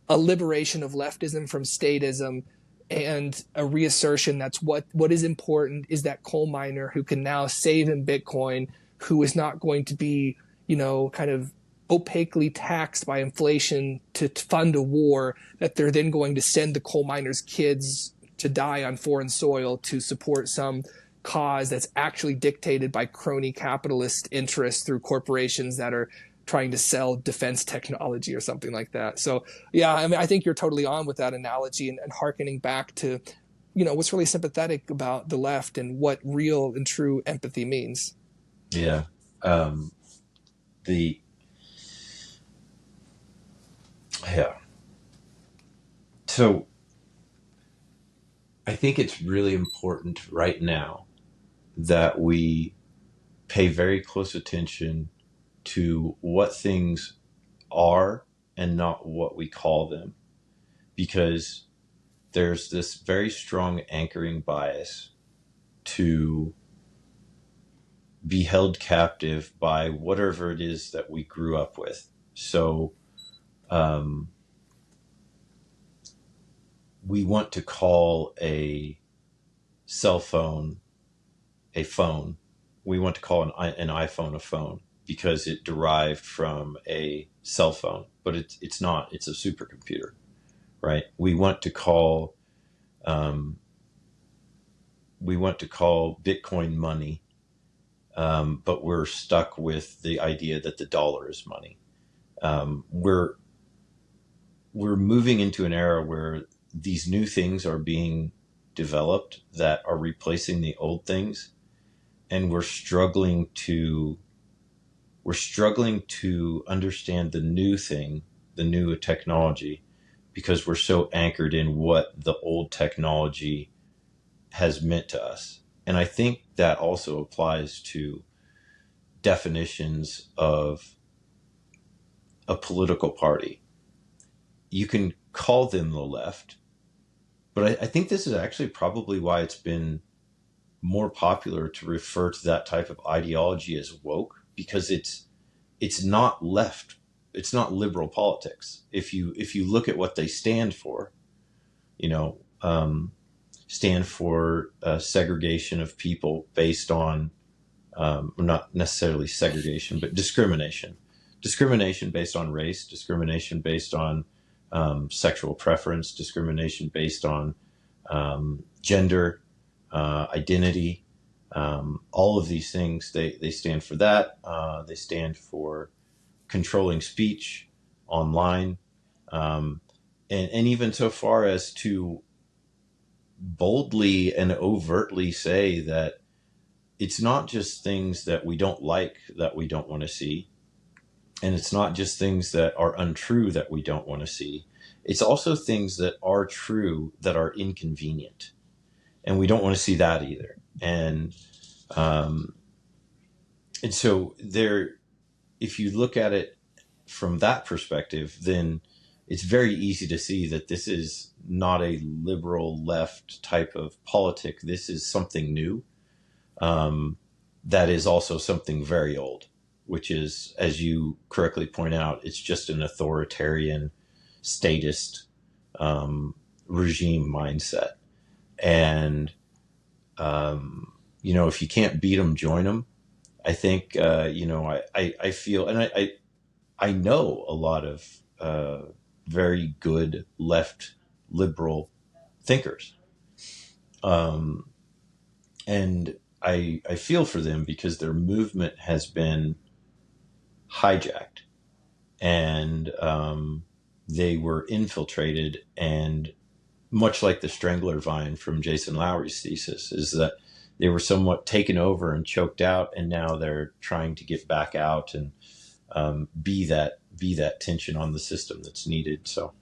a liberation of leftism from statism, and a reassertion that's what is important is that coal miner who can now save in Bitcoin, who is not going to be, kind of opaquely taxed by inflation to fund a war that they're then going to send the coal miners' kids to die on foreign soil to support some cause that's actually dictated by crony capitalist interests through corporations that are trying to sell defense technology or something like that. So yeah, I mean, I think you're totally on with that analogy, and hearkening back to, what's really sympathetic about the left and what real and true empathy means. Yeah. So I think it's really important right now that we pay very close attention to what things are and not what we call them, because there's this very strong anchoring bias to be held captive by whatever it is that we grew up with. So we want to call a cell phone a phone. We want to call an iPhone a phone because it derived from a cell phone, but it's not. It's a supercomputer, right? We want to call Bitcoin money, but we're stuck with the idea that the dollar is money. We're moving into an era where these new things are being developed that are replacing the old things, and we're struggling to understand the new thing, the new technology, because we're so anchored in what the old technology has meant to us. And I think that also applies to definitions of a political party. You can call them the left, But I think this is actually probably why it's been more popular to refer to that type of ideology as woke, because it's not left, it's not liberal politics. If you look at what they stand for, you know, stand for segregation of people based on, not necessarily segregation, but discrimination based on race, discrimination based on sexual preference, discrimination based on gender, identity, all of these things. They stand for that. They stand for controlling speech online, and even so far as to boldly and overtly say that it's not just things that we don't like that we don't want to see, and it's not just things that are untrue that we don't want to see. It's also things that are true that are inconvenient, and we don't want to see that either. And so there, if you look at it from that perspective, then it's very easy to see that this is not a liberal left type of politic. This is something new. That is also something very old, which is, as you correctly point out, it's just an authoritarian, statist regime mindset. And, if you can't beat them, join them. I think, I feel, and I know a lot of very good left liberal thinkers. And I feel for them because their movement has been hijacked, and they were infiltrated, and much like the strangler vine from Jason Lowery's thesis, is that they were somewhat taken over and choked out, and now they're trying to get back out and be that tension on the system that's needed. So,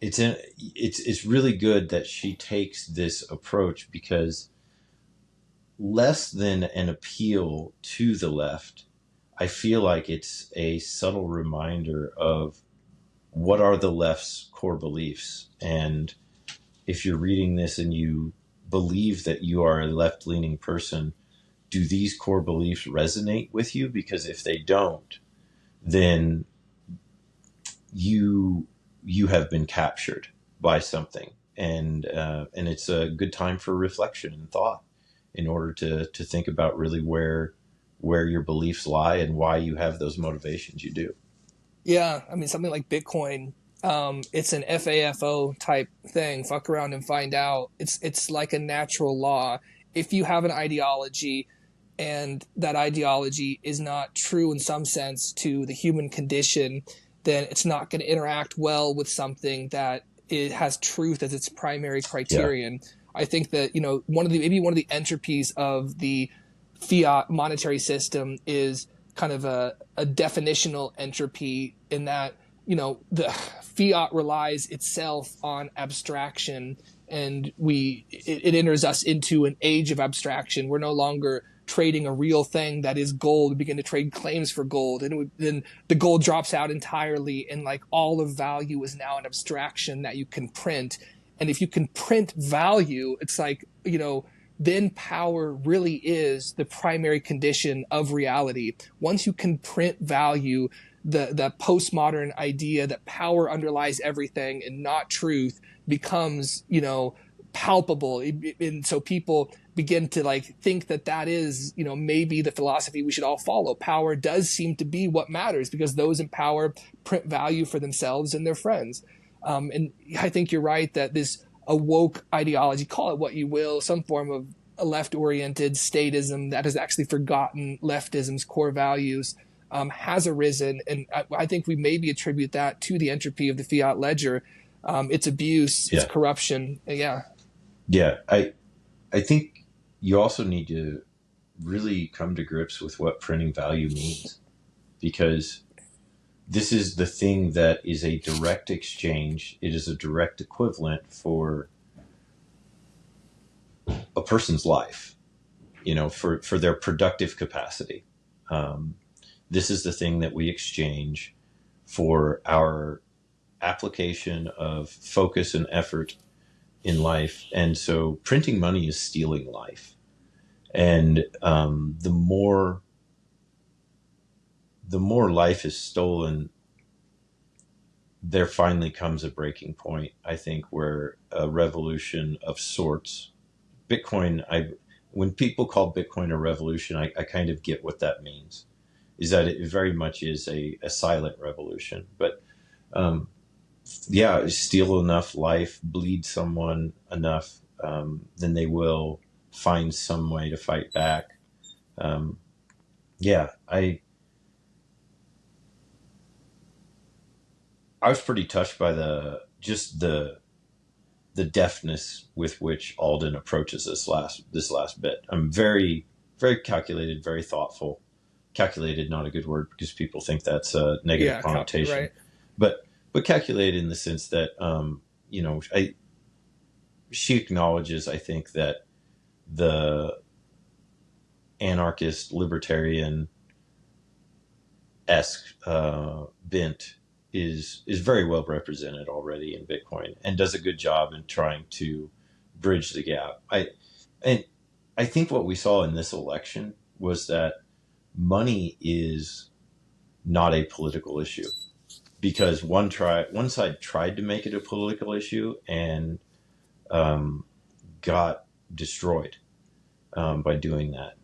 it's really good that she takes this approach, because less than an appeal to the left, I feel like it's a subtle reminder of what are the left's core beliefs. And if you're reading this and you believe that you are a left-leaning person, do these core beliefs resonate with you? Because if they don't, then you have been captured by something, and it's a good time for reflection and thought in order to think about really where your beliefs lie and why you have those motivations you do. Yeah, I mean, something like Bitcoin, it's an FAFO type thing. Fuck around and find out. It's like a natural law. If you have an ideology and that ideology is not true in some sense to the human condition, then it's not going to interact well with something that it has truth as its primary criterion. Yeah. I think that, one of the entropies of the fiat monetary system is kind of a definitional entropy, in that, the fiat relies itself on abstraction, and it enters us into an age of abstraction. We're no longer trading a real thing that is gold. We begin to trade claims for gold, and then the gold drops out entirely, and like all of value is now an abstraction that you can print. And if you can print value, it's like, then power really is the primary condition of reality. Once you can print value, the postmodern idea that power underlies everything and not truth becomes, palpable. And so people begin to think that is, maybe the philosophy we should all follow. Power does seem to be what matters, because those in power print value for themselves and their friends. And I think you're right that this a woke ideology, call it what you will, some form of a left-oriented statism that has actually forgotten leftism's core values, has arisen. And I think we maybe attribute that to the entropy of the fiat ledger, its abuse, its corruption. Yeah. Yeah. I think you also need to really come to grips with what printing value means, because this is the thing that is a direct exchange. It is a direct equivalent for a person's life, for their productive capacity. This is the thing that we exchange for our application of focus and effort in life. And so printing money is stealing life. And the more life is stolen, there finally comes a breaking point, I think, where a revolution of sorts. Bitcoin, when people call Bitcoin a revolution, I kind of get what that means. Is that it very much is a silent revolution. But yeah, steal enough life, bleed someone enough, then they will find some way to fight back. Um, yeah, I was pretty touched by the deftness with which Alden approaches this last bit. I'm very, very calculated, very thoughtful. Calculated, not a good word because people think that's a negative connotation, right. but calculated in the sense that she acknowledges, I think, that the anarchist libertarian esque bent is very well represented already in Bitcoin and does a good job in trying to bridge the gap. I think what we saw in this election was that money is not a political issue, because one side tried to make it a political issue and got destroyed by doing that.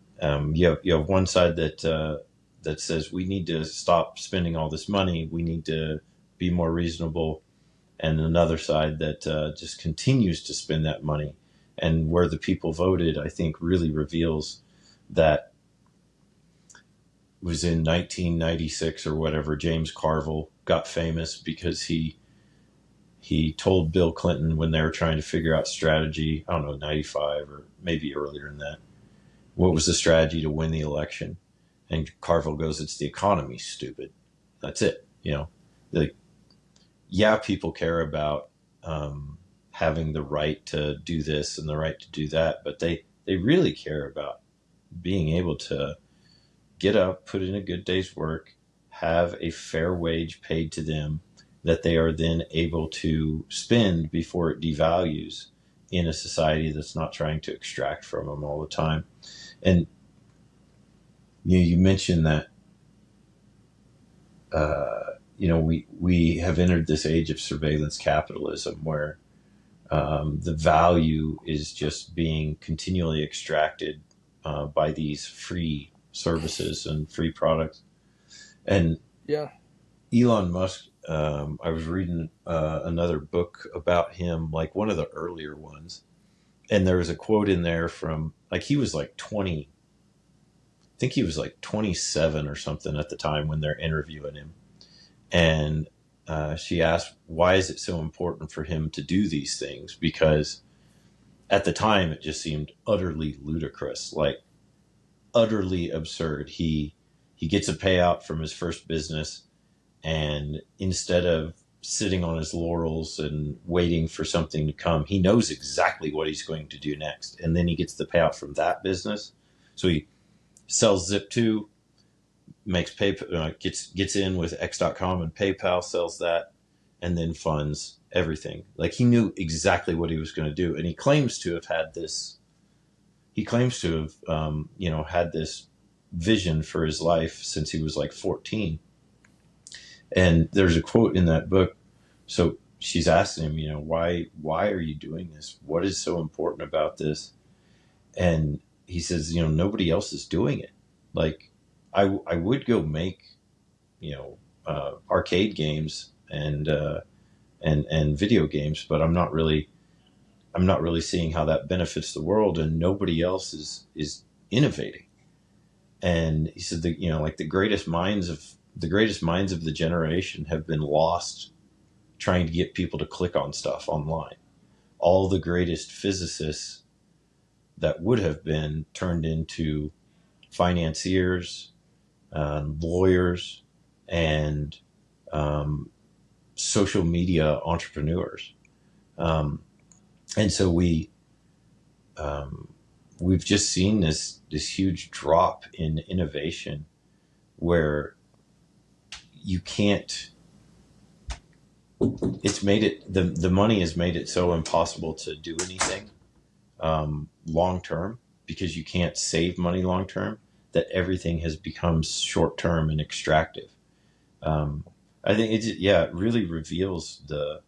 You have one side that says we need to stop spending all this money, we need to be more reasonable, and another side that just continues to spend that money. And where the people voted, I think, really reveals that was in 1996 or whatever, James Carville got famous because he told Bill Clinton when they were trying to figure out strategy, I don't know, 95 or maybe earlier than that, what was the strategy to win the election? And Carville goes, it's the economy, stupid. That's it. Like, yeah, people care about having the right to do this and the right to do that, but they really care about being able to get up, put in a good day's work, have a fair wage paid to them that they are then able to spend before it devalues in a society that's not trying to extract from them all the time. And you mentioned that we have entered this age of surveillance capitalism where the value is just being continually extracted by these free services and free products. And Yeah. Elon Musk, I was reading another book about him, like one of the earlier ones, and there was a quote in there from, like, he was like 20, I think he was like 27 or something at the time when they're interviewing him. And she asked, why is it so important for him to do these things? Because at the time, it just seemed utterly ludicrous, like utterly absurd. He gets a payout from his first business, and instead of sitting on his laurels and waiting for something to come, he knows exactly what he's going to do next. And then he gets the payout from that business. So he sells Zip2, makes gets in with X.com and PayPal, sells that, and then funds everything. Like, he knew exactly what he was going to do, and he claims to have had this. He claims to have, had this vision for his life since he was like 14. And there's a quote in that book. So she's asking him, why are you doing this? What is so important about this? And he says, nobody else is doing it. Like, I would go make, arcade games and video games, but I'm not really seeing how that benefits the world, and nobody else is innovating. And he said that, like, the greatest minds of the generation have been lost trying to get people to click on stuff online. All the greatest physicists that would have been turned into financiers, lawyers, and social media entrepreneurs. And so we've just seen this huge drop in innovation where you can't it's made it, the money has made it so impossible to do anything long term, because you can't save money long term, that everything has become short term and extractive. I think it really reveals the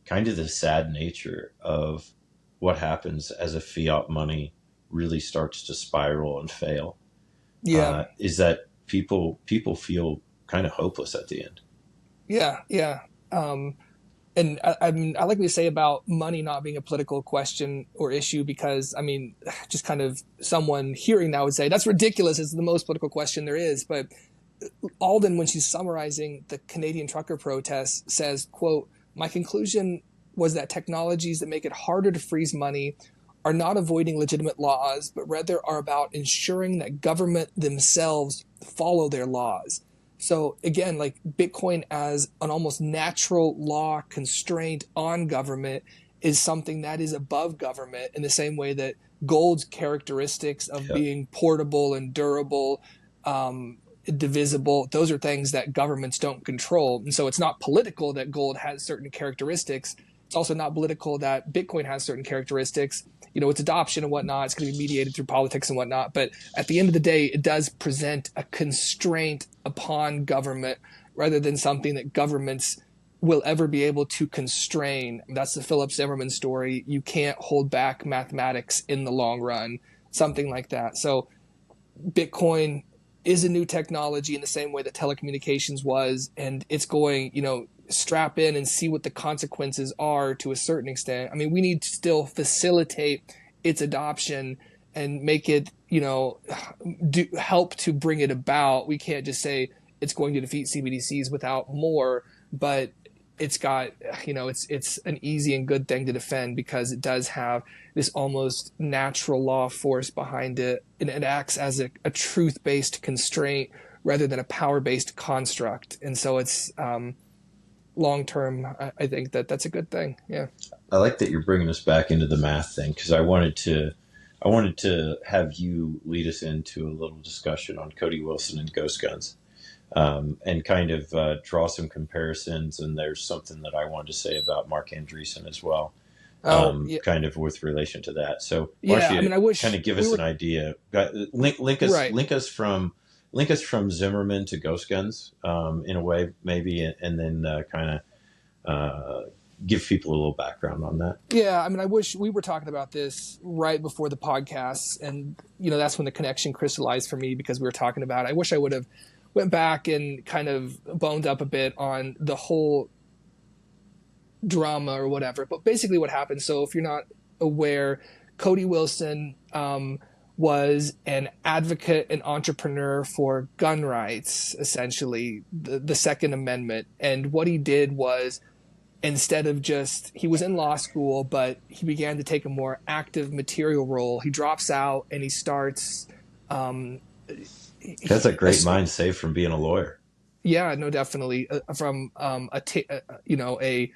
kind of the sad nature of what happens as a fiat money really starts to spiral and fail. Yeah. Is that people feel kind of hopeless at the end. Yeah. Yeah. And I mean, I like what you say about money not being a political question or issue, because, I mean, just kind of someone hearing that would say that's ridiculous. It's the most political question there is. But Alden, when she's summarizing the Canadian trucker protests, says, quote, "My conclusion was that technologies that make it harder to freeze money are not avoiding legitimate laws, but rather are about ensuring that government themselves follow their laws." So again, like Bitcoin as an almost natural law constraint on government is something that is above government, in the same way that gold's characteristics of Yeah. being portable and durable, divisible, those are things that governments don't control. And so it's not political that gold has certain characteristics. It's also not political that Bitcoin has certain characteristics. Its adoption and whatnot, it's going to be mediated through politics and whatnot. But at the end of the day, it does present a constraint upon government rather than something that governments will ever be able to constrain. That's the Philip Zimmermann story. You can't hold back mathematics in the long run, something like that. So Bitcoin is a new technology in the same way that telecommunications was, and it's going, strap in and see what the consequences are to a certain extent. I mean, we need to still facilitate its adoption and make it, help to bring it about. We can't just say it's going to defeat CBDCs without more, but it's got, it's an easy and good thing to defend because it does have this almost natural law force behind it, and it acts as a truth-based constraint rather than a power-based construct. And so it's long-term, I think that's a good thing. Yeah. I like that you're bringing us back into the math thing, because I wanted to have you lead us into a little discussion on Cody Wilson and ghost guns, and kind of draw some comparisons. And there's something that I wanted to say about Mark Andreessen as well, Yeah. kind of with relation to that. So Yeah, why don't you I mean, I wish kind of give we us were an idea, link us right. link us from Zimmerman to ghost guns, in a way, maybe, and then kind of give people a little background on that. Yeah, I mean, I wish we were talking about this right before the podcast, and that's when the connection crystallized for me, because we were talking about it. I wish I would have went back and kind of boned up a bit on the whole drama or whatever. But basically, what happened? So, if you're not aware, Cody Wilson was an advocate and entrepreneur for gun rights, essentially the Second Amendment, and what he did was, instead of he was in law school, but he began to take a more active material role. He drops out and he starts. That's a great mind saved from being a lawyer. Yeah, no, definitely from a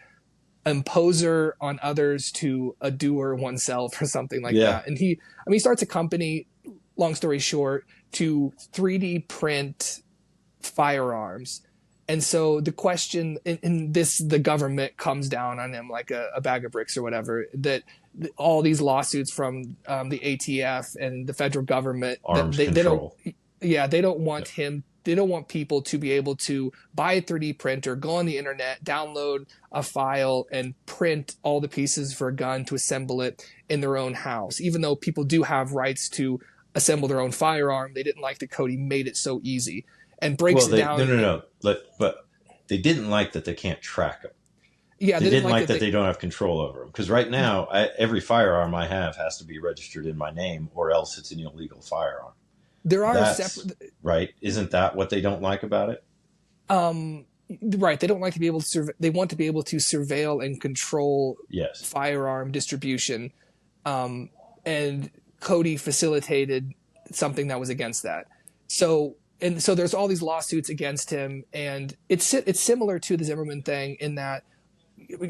imposer on others to a doer oneself, or something like that. And he starts a company. Long story short, to 3D print firearms. And so the question in this, the government comes down on him like a bag of bricks or whatever, that all these lawsuits from the ATF and the federal government, arms control. They don't want him. They don't want people to be able to buy a 3D printer, go on the internet, download a file, and print all the pieces for a gun to assemble it in their own house. Even though people do have rights to assemble their own firearm, they didn't like that Cody made it so easy. And breaks it down. No. But they didn't like that they can't track them. Yeah, they didn't like that they don't have control over them. Because right now, every firearm I have has to be registered in my name, or else it's an illegal firearm. There are separate. Right? Isn't that what they don't like about it? Right. They don't like to be able to. They want to be able to surveil and control firearm distribution. And Cody facilitated something that was against that. So there's all these lawsuits against him, and it's similar to the Zimmerman thing in that,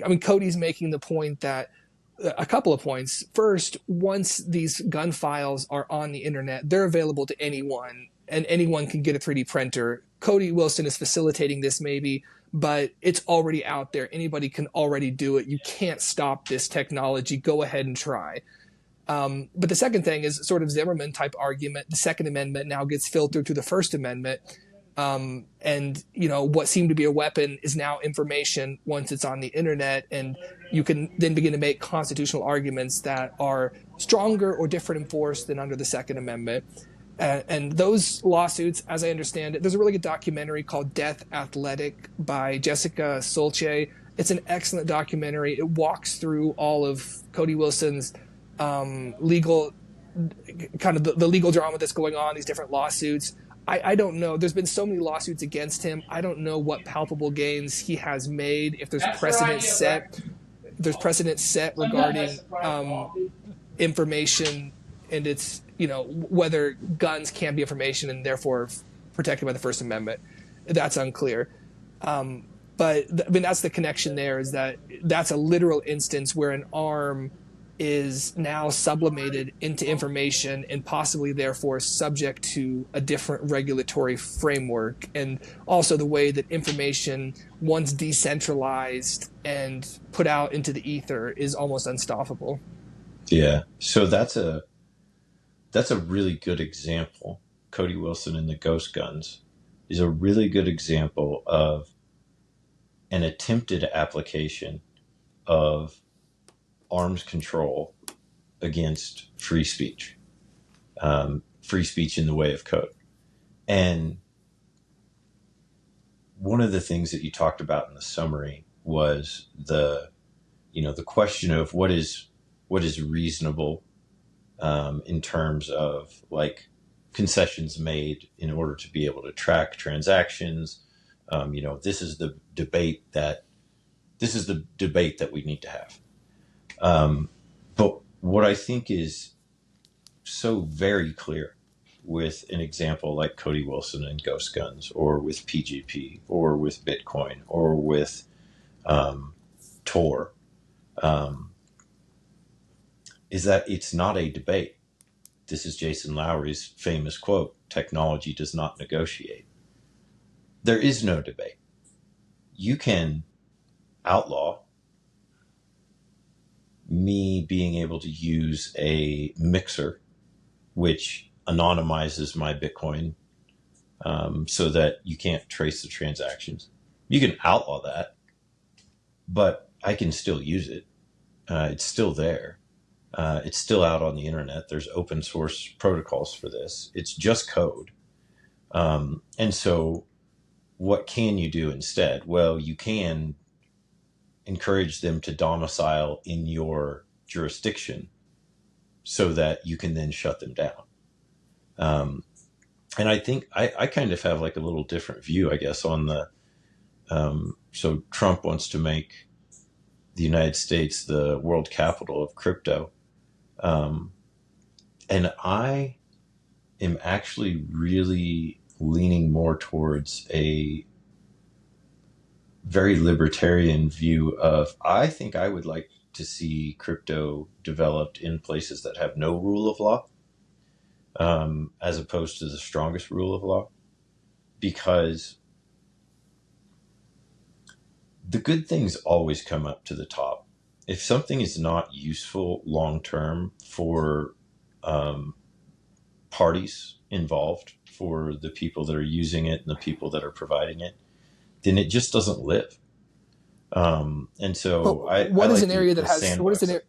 I mean, Cody's making the point that a couple of points. First, once these gun files are on the internet, they're available to anyone, and anyone can get a 3D printer. Cody Wilson is facilitating this maybe but it's already out there. Anybody can already do it. You can't stop this technology. Go ahead and try. But the second thing is sort of Zimmerman type argument. The Second Amendment now gets filtered through the First Amendment. And what seemed to be a weapon is now information once it's on the internet, and you can then begin to make constitutional arguments that are stronger or different in force than under the Second Amendment. And those lawsuits, as I understand it, there's a really good documentary called Death Athletic by Jessica Solche. It's an excellent documentary. It walks through all of Cody Wilson's legal, kind of the legal drama that's going on, these different lawsuits. I don't know. There's been so many lawsuits against him. I don't know what palpable gains he has made. If there's precedent set regarding information, and it's whether guns can be information and therefore protected by the First Amendment. That's unclear. But that's the connection there, is that's a literal instance where an arm is now sublimated into information and possibly therefore subject to a different regulatory framework. And also the way that information, once decentralized and put out into the ether, is almost unstoppable. Yeah. So that's a really good example. Cody Wilson and the Ghost Guns is a really good example of an attempted application of arms control against free speech in the way of code. And one of the things that you talked about in the summary was the question of what is reasonable in terms of like concessions made in order to be able to track transactions. This is the debate that we need to have. But what I think is so very clear with an example like Cody Wilson and Ghost Guns, or with PGP, or with Bitcoin, or with Tor, is that it's not a debate. This is Jason Lowery's famous quote: "Technology does not negotiate." There is no debate. You can outlaw me being able to use a mixer which anonymizes my Bitcoin so that you can't trace the transactions. You can outlaw that, but I can still use it. It's still there. It's still out on the internet. There's open source protocols for this. It's just code. And so what can you do instead? Well, you can encourage them to domicile in your jurisdiction so that you can then shut them down. And I think I kind of have like a little different view, I guess, on the, so Trump wants to make the United States the world capital of crypto. And I am actually really leaning more towards a very libertarian view of, I think I would like to see crypto developed in places that have no rule of law, as opposed to the strongest rule of law, because the good things always come up to the top. If something is not useful long-term for parties involved, for the people that are using it and the people that are providing it, then it just doesn't live. And so what is an area that has, what is an area?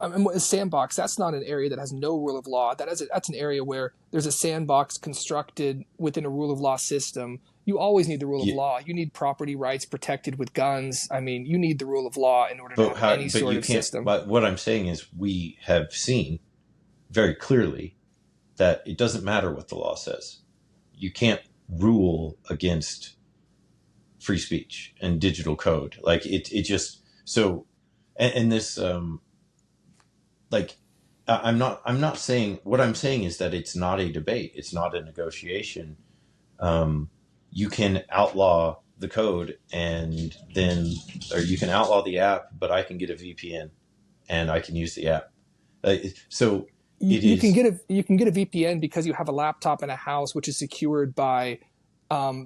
A sandbox, that's not an area that has no rule of law. That's an area where there's a sandbox constructed within a rule of law system. You always need the rule of law. You need property rights protected with guns. I mean, you need the rule of law in order to have any sort of system. But what I'm saying is, we have seen very clearly that it doesn't matter what the law says. You can't rule against free speech and digital code. Like it just, so, and this, like, I'm not saying, what I'm saying is that it's not a debate. It's not a negotiation. You can outlaw the code and then, or you can outlaw the app, but I can get a VPN and I can use the app. So you can get a VPN because you have a laptop in a house which is secured by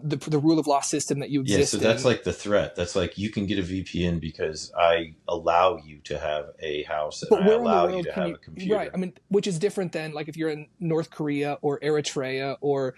the rule of law system that you Yeah, exist so that's in. like the threat. That's like you can get a VPN because I allow you to have a house and But I where in the allow you world to can have you? a Right. computer. I mean, which is different than like if you're in North Korea or Eritrea or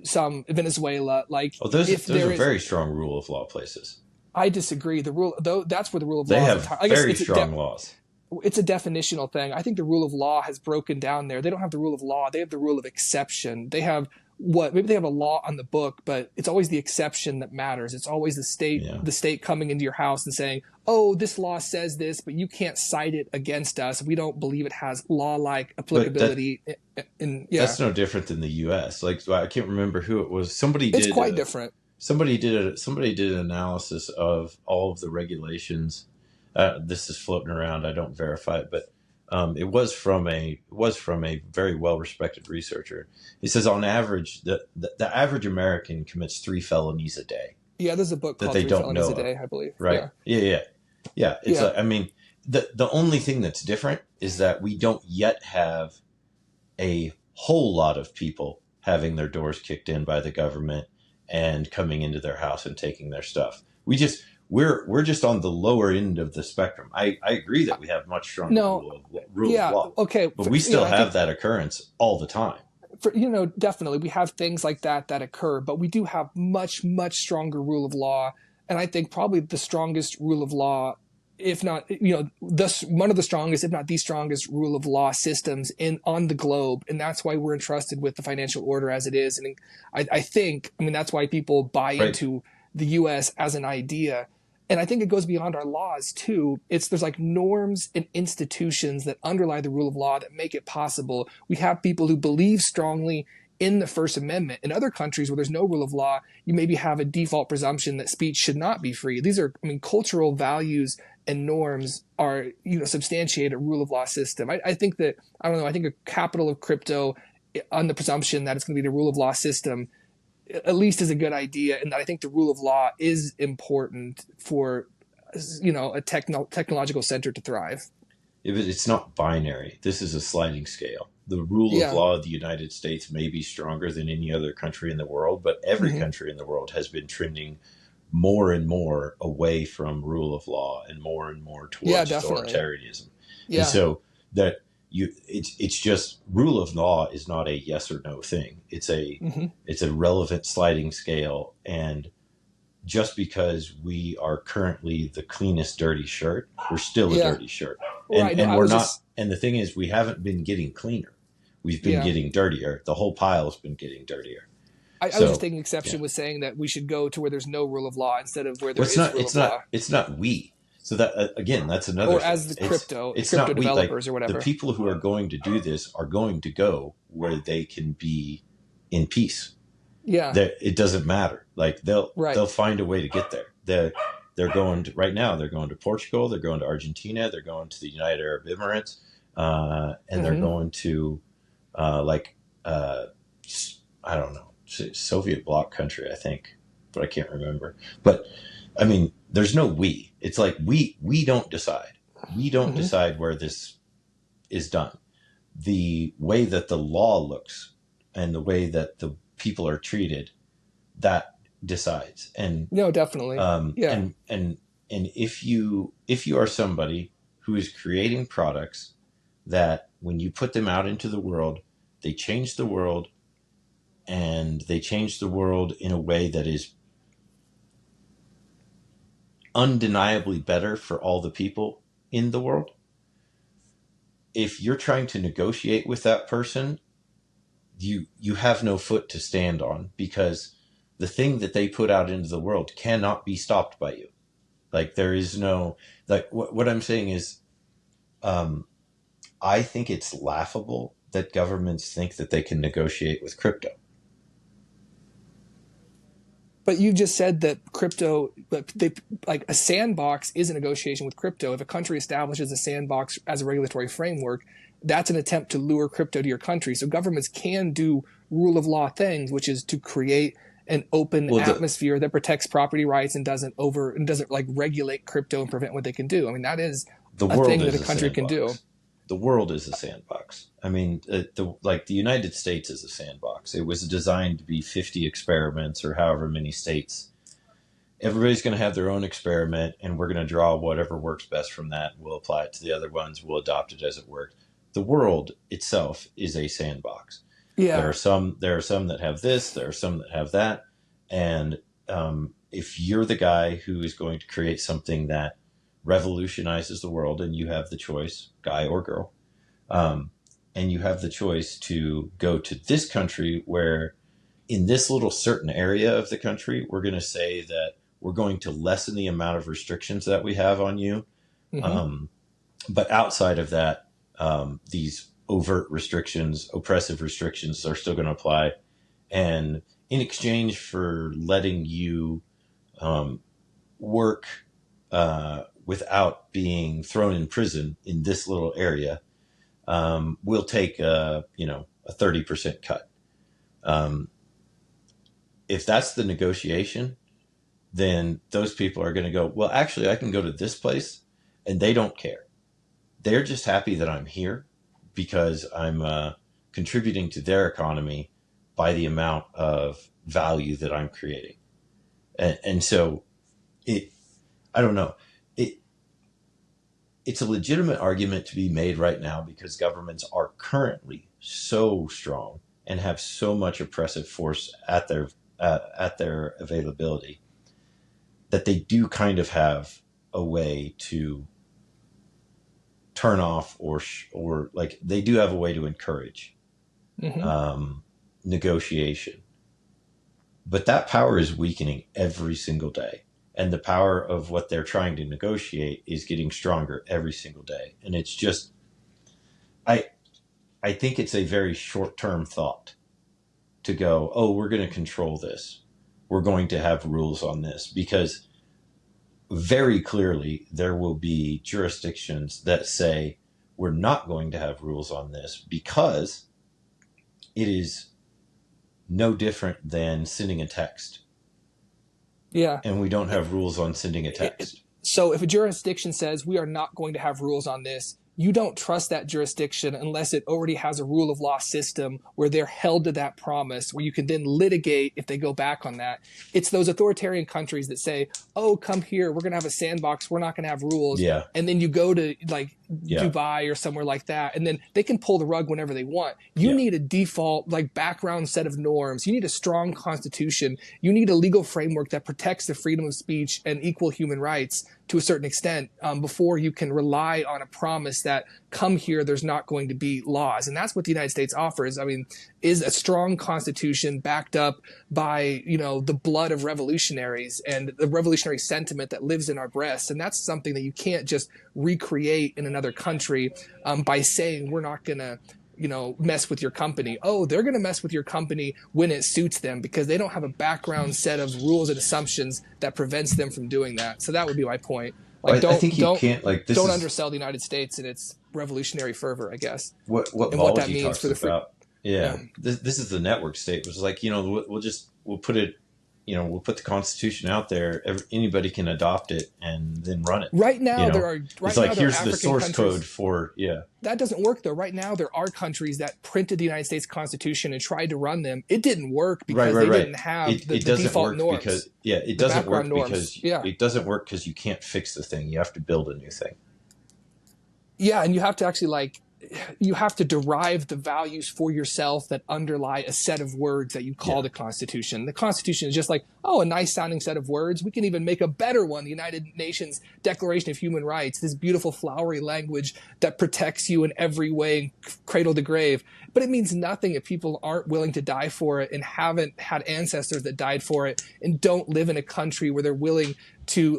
some Venezuela. Like Oh, if those are there is, very strong rule of law places. I disagree. The rule, though, that's where the rule of They law is have entire. I guess very strong laws. it's a definitional thing. I think the rule of law has broken down there. They don't have the rule of law. They have the rule of exception. They have what maybe they have a law on the book, but it's always the exception that matters. It's always Yeah. the state coming into your house and saying, "Oh, this law says this, but you can't cite it against us. We don't believe it has law-like But applicability." Yeah, that's no different than the US. Like I can't remember who it was. it's quite different. Somebody did an analysis of all of the regulations. This is floating around. I don't verify it, but it was from a very well respected researcher. He says on average the average American commits 3 felonies a day Yeah, there's a book that called they Three don't Felonies know a of. Day, I believe. Right? Yeah, Yeah. It's yeah, I mean the only thing that's different is that we don't yet have a whole lot of people having their doors kicked in by the government and coming into their house and taking their stuff. We're just on the lower end of the spectrum. I agree that we have much stronger no, rule of yeah, law, okay. but we You know, still I think have that occurrence all the time. definitely we have things like that occur, but we do have much stronger rule of law, and I think probably the strongest rule of law, if not one of the strongest, if not the strongest rule of law systems in on the globe, and that's why we're entrusted with the financial order as it is. And I think, I mean, that's why people buy Right. into the U.S. as an idea. And I think it goes beyond our laws too. There's like norms and institutions that underlie the rule of law that make it possible. We have people who believe strongly in the First Amendment. In other countries where there's no rule of law, you maybe have a default presumption that speech should not be free. These are, I mean, cultural values and norms are, substantiate a rule of law system. I think that, I don't know, I think a capital of crypto on the presumption that it's going to be the rule of law system at least is a good idea, and that I think the rule of law is important for a technological center to thrive. It's not binary. This is a sliding scale. The rule of Yeah. law of the United States may be stronger than any other country in the world, but every Hmm. country in the world has been trending more and more away from rule of law and more Yeah, towards definitely. authoritarianism. And Yeah. so that it's just rule of law is not a yes or no thing. Hmm. It's a relevant sliding scale, and just because we are currently the cleanest dirty shirt, we're still a Yeah. dirty shirt. Right. No, And I we're was not, just, and the thing is we haven't been getting cleaner. We've been yeah. getting dirtier. The whole pile's been getting dirtier. I was just So taking yeah. exception with saying that we should go to where there's no rule of law instead of where Well, there is rule of law, it's not we. So that again, that's another or thing. as the crypto It's crypto not we. Like developers or the whatever. people who are going to do this are going to go where they can be in peace. Yeah. That it doesn't matter. Like Right. they'll find a way to get there. They're going to, right now. They're going to Portugal. They're going to Argentina. They're going to the United Arab Emirates, and they're Hmm. going to I don't know, Soviet bloc country, I think, but I can't remember. But I mean, there's no we. It's like we don't decide. We don't Hmm. decide where this is done. The way that the law looks and the way that the people are treated, that decides. And No, definitely. Yeah. and if you are somebody who is creating products that when you put them out into the world, they change the world, and they change the world in a way that is undeniably better for all the people in the world. If you're trying to negotiate with that person, you have no foot to stand on, because the thing that they put out into the world cannot be stopped by you. Like there is no, like what I'm saying is, I think it's laughable that governments think that they can negotiate with crypto. But you just said that crypto, they, like a sandbox is a negotiation with crypto. If a country establishes a sandbox as a regulatory framework, that's an attempt to lure crypto to your country. So governments can do rule of law things, which is to create an open Well, atmosphere that protects property rights and doesn't like regulate crypto and prevent what they can do. I mean, that is the a world thing that is a country can do. sandbox. the world is a sandbox. I mean, the United States is a sandbox. It was designed to be 50 experiments or however many states. Everybody's going to have their own experiment, and we're going to draw whatever works best from that. We'll apply it to the other ones. We'll adopt it as it works. The world itself is a sandbox. Yeah. There are some that have this. There are some that have that. And if you're the guy who is going to create something that revolutionizes the world, and you have the choice, guy or girl, and you have the choice to go to this country where in this little certain area of the country, we're going to say that we're going to lessen the amount of restrictions that we have on you. Mm-hmm. But outside of that, these overt restrictions, oppressive restrictions are still going to apply. And in exchange for letting you work without being thrown in prison in this little area, we'll take a 30% cut. If that's the negotiation, then those people are going to go, well, actually, I can go to this place, and they don't care. They're just happy that I'm here because I'm contributing to their economy by the amount of value that I'm creating. And so I don't know. It's a legitimate argument to be made right now because governments are currently so strong and have so much oppressive force at their availability that they do kind of have a way to turn off or like they do have a way to encourage negotiation. But that power is weakening every single day. And the power of what they're trying to negotiate is getting stronger every single day. And it's just, I think it's a very short-term thought to go, oh, we're going to control this. We're going to have rules on this, because very clearly there will be jurisdictions that say we're not going to have rules on this because it is no different than sending a text. Yeah. And we don't have rules on sending a text. So if a jurisdiction says we are not going to have rules on this, you don't trust that jurisdiction unless it already has a rule of law system where they're held to that promise, where you can then litigate if they go back on that. It's those authoritarian countries that say, oh, come here, we're going to have a sandbox, we're not going to have rules. Yeah. And then you go to Dubai or somewhere like that, and then they can pull the rug whenever they want. You need a default background set of norms. You need a strong constitution. You need a legal framework that protects the freedom of speech and equal human rights to a certain extent before you can rely on a promise that come here, there's not going to be laws. And that's what the United States offers. I mean, is a strong constitution backed up by, the blood of revolutionaries and the revolutionary sentiment that lives in our breasts. And that's something that you can't just recreate in another country by saying we're not going to mess with your company. Oh, they're going to mess with your company when it suits them because they don't have a background set of rules and assumptions that prevents them from doing that. So that would be my point. I think you can't don't undersell the United States and its revolutionary fervor, I guess. What that means for the about. This is the network state, which is we'll put it. We'll put the Constitution out there. Anybody can adopt it and then run it. Right now, here's the source code for. That doesn't work though. Right now, there are countries that printed the United States Constitution and tried to run them. It didn't work because they didn't have the default norms. It doesn't work because you can't fix the thing. You have to build a new thing. Yeah, and you have to actually you have to derive the values for yourself that underlie a set of words that you call the Constitution. The Constitution is just a nice sounding set of words. We can even make a better one. The United Nations Declaration of Human Rights, this beautiful flowery language that protects you in every way, cradle to grave. But it means nothing if people aren't willing to die for it and haven't had ancestors that died for it and don't live in a country where they're willing to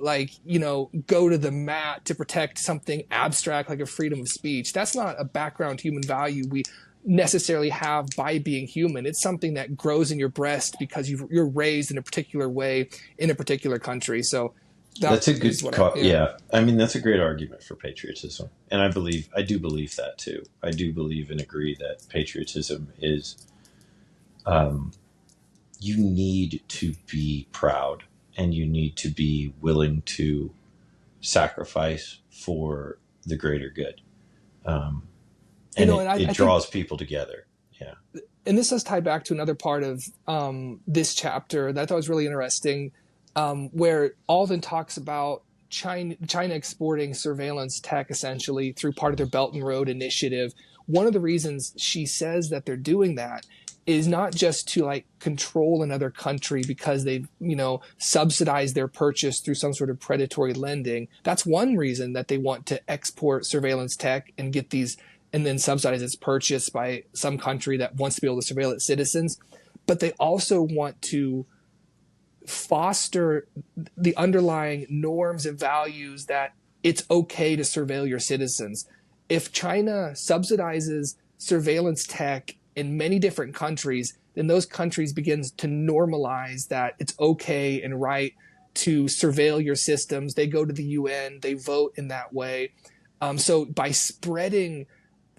go to the mat to protect something abstract like a freedom of speech. That's not a background human value we necessarily have by being human. It's something that grows in your breast because you're raised in a particular way in a particular country. So that's a good I mean, that's a great argument for patriotism. And I do believe that too. I do believe and agree that patriotism is, you need to be proud and you need to be willing to sacrifice for the greater good. You and know, and it I think, draws people together. Yeah. and this does tie back to another part of this chapter that I thought was really interesting, where Alden talks about China exporting surveillance tech essentially through part of their Belt and Road Initiative. One of the reasons she says that they're doing that is not just to like control another country because they've, you know, subsidized their purchase through some sort of predatory lending. That's one reason that they want to export surveillance tech and get these and then subsidize its purchase by some country that wants to be able to surveil its citizens. But they also want to foster the underlying norms and values that it's okay to surveil your citizens. If China subsidizes surveillance tech in many different countries, then those countries begins to normalize that it's okay and right to surveil your systems. They go to the UN, they vote in that way. So by spreading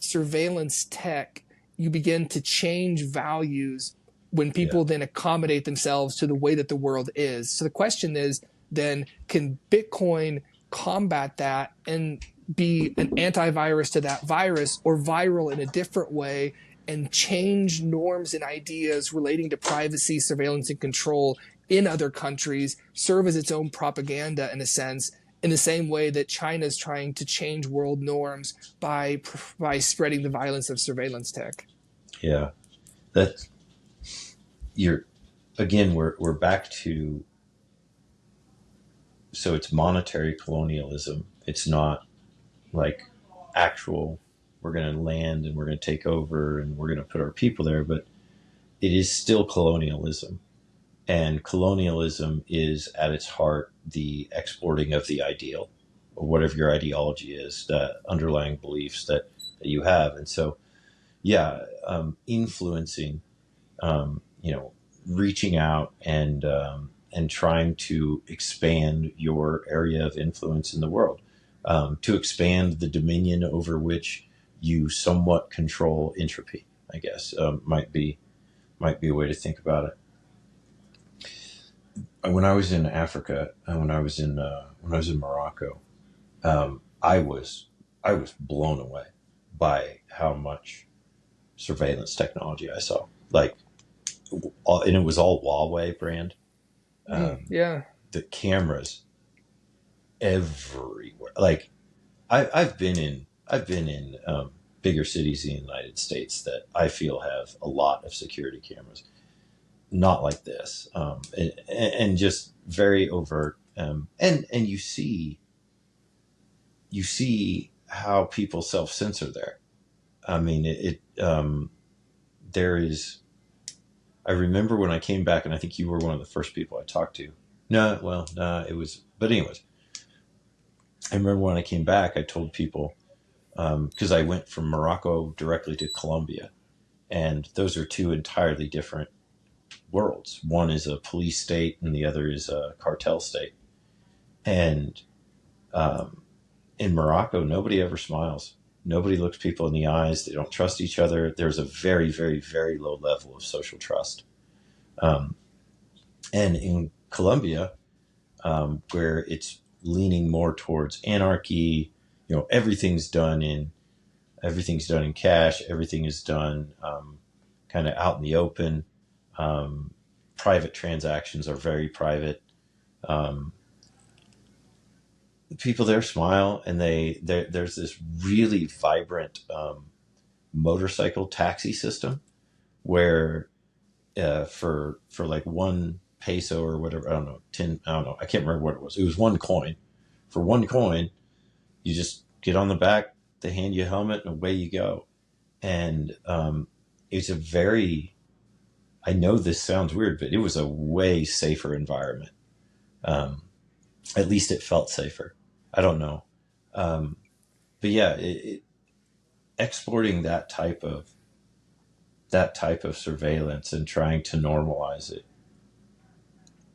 surveillance tech, you begin to change values when Yeah. people then accommodate themselves to the way that the world is. So the question is then, can Bitcoin combat that and be an antivirus to that virus, or viral in a different way and change norms and ideas relating to privacy, surveillance, and control in other countries, serve as its own propaganda in a sense, in the same way that China is trying to change world norms by spreading the violence of surveillance tech. Yeah. That you're again, we're back to, so it's monetary colonialism. It's not like actual, we're going to land and we're going to take over and we're going to put our people there, but it is still colonialism. And colonialism is at its heart the exporting of the ideal, or whatever your ideology is, the underlying beliefs that you have. And so, yeah, influencing, you know, reaching out and trying to expand your area of influence in the world, to expand the dominion over which you somewhat control entropy, I guess, might be a way to think about it. When I was in Africa, and when I was in Morocco, I was blown away by how much surveillance technology I saw. Like, and it was all Huawei brand. Yeah. The cameras everywhere. Like, I've been in bigger cities in the United States that I feel have a lot of security cameras. Not like this, and just very overt. And you see how people self censor there. I mean, there is. I remember when I came back, and I think you were one of the first people I talked to. No, well, no, it was. But anyways, I remember when I came back, I told people, because I went from Morocco directly to Colombia, and those are two entirely different worlds. One is a police state, and the other is a cartel state. And in Morocco, nobody ever smiles. Nobody looks people in the eyes. They don't trust each other. There's a very, very, very low level of social trust. Um, and in Colombia, where it's leaning more towards anarchy, you know, everything's done in cash. Everything is done kind of out in the open. Private transactions are very private. Um, People there smile, and there's this really vibrant motorcycle taxi system where for like 1 peso or whatever, I don't know, 10, I don't know, I can't remember what it was. It was 1 coin. For 1 coin, you just get on the back, they hand you a helmet, and away you go. And it's a very, I know this sounds weird, but it was a way safer environment. Um, at least it felt safer. I don't know. Um, but yeah, exporting that type of surveillance and trying to normalize it,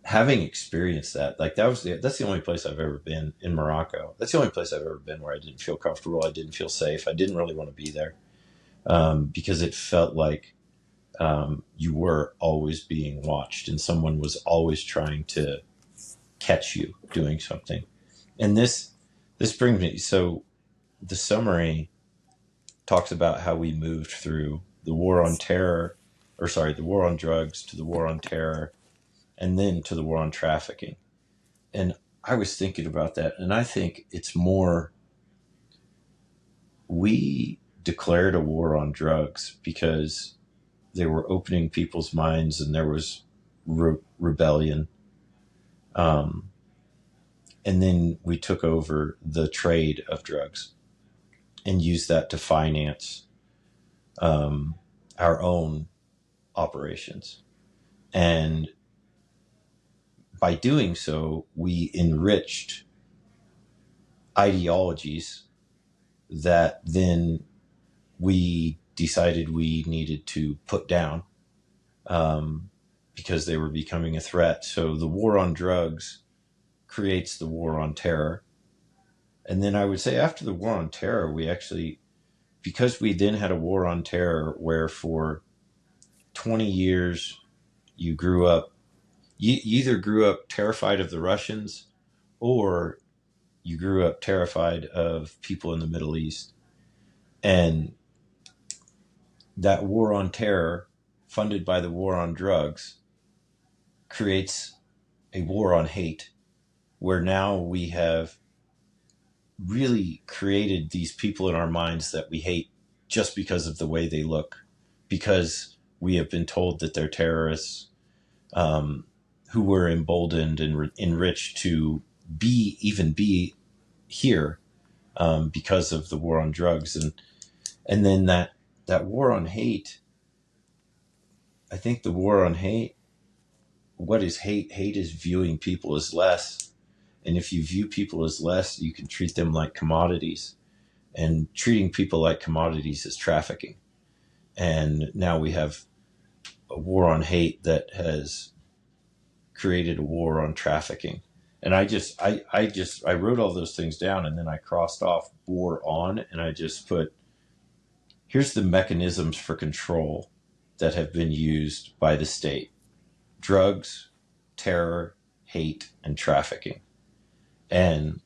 having experienced that, like that's the only place I've ever been in Morocco. That's the only place I've ever been where I didn't feel comfortable. I didn't feel safe. I didn't really want to be there, because it felt like you were always being watched and someone was always trying to catch you doing something. And this brings me, so the summary talks about how we moved through the war on terror, the war on drugs, to the war on terror, and then to the war on trafficking. And I was thinking about that, and I think it's more, we declared a war on drugs because they were opening people's minds and there was rebellion. And then we took over the trade of drugs and used that to finance our own operations. And by doing so, we enriched ideologies that then we decided we needed to put down because they were becoming a threat. So the war on drugs creates the war on terror. And then I would say after the war on terror, we actually, because we then had a war on terror where for 20 years you either grew up terrified of the Russians or you grew up terrified of people in the Middle East. And that war on terror, funded by the war on drugs, creates a war on hate, where now we have really created these people in our minds that we hate just because of the way they look, because we have been told that they're terrorists, who were emboldened and enriched to be here because of the war on drugs. And then that war on hate, I think the war on hate, what is hate? Hate is viewing people as less. And if you view people as less, you can treat them like commodities. And treating people like commodities is trafficking. And now we have a war on hate that has created a war on trafficking. And I wrote all those things down, and then I crossed off war on, and I just put, here's the mechanisms for control that have been used by the state: drugs, terror, hate, and trafficking. And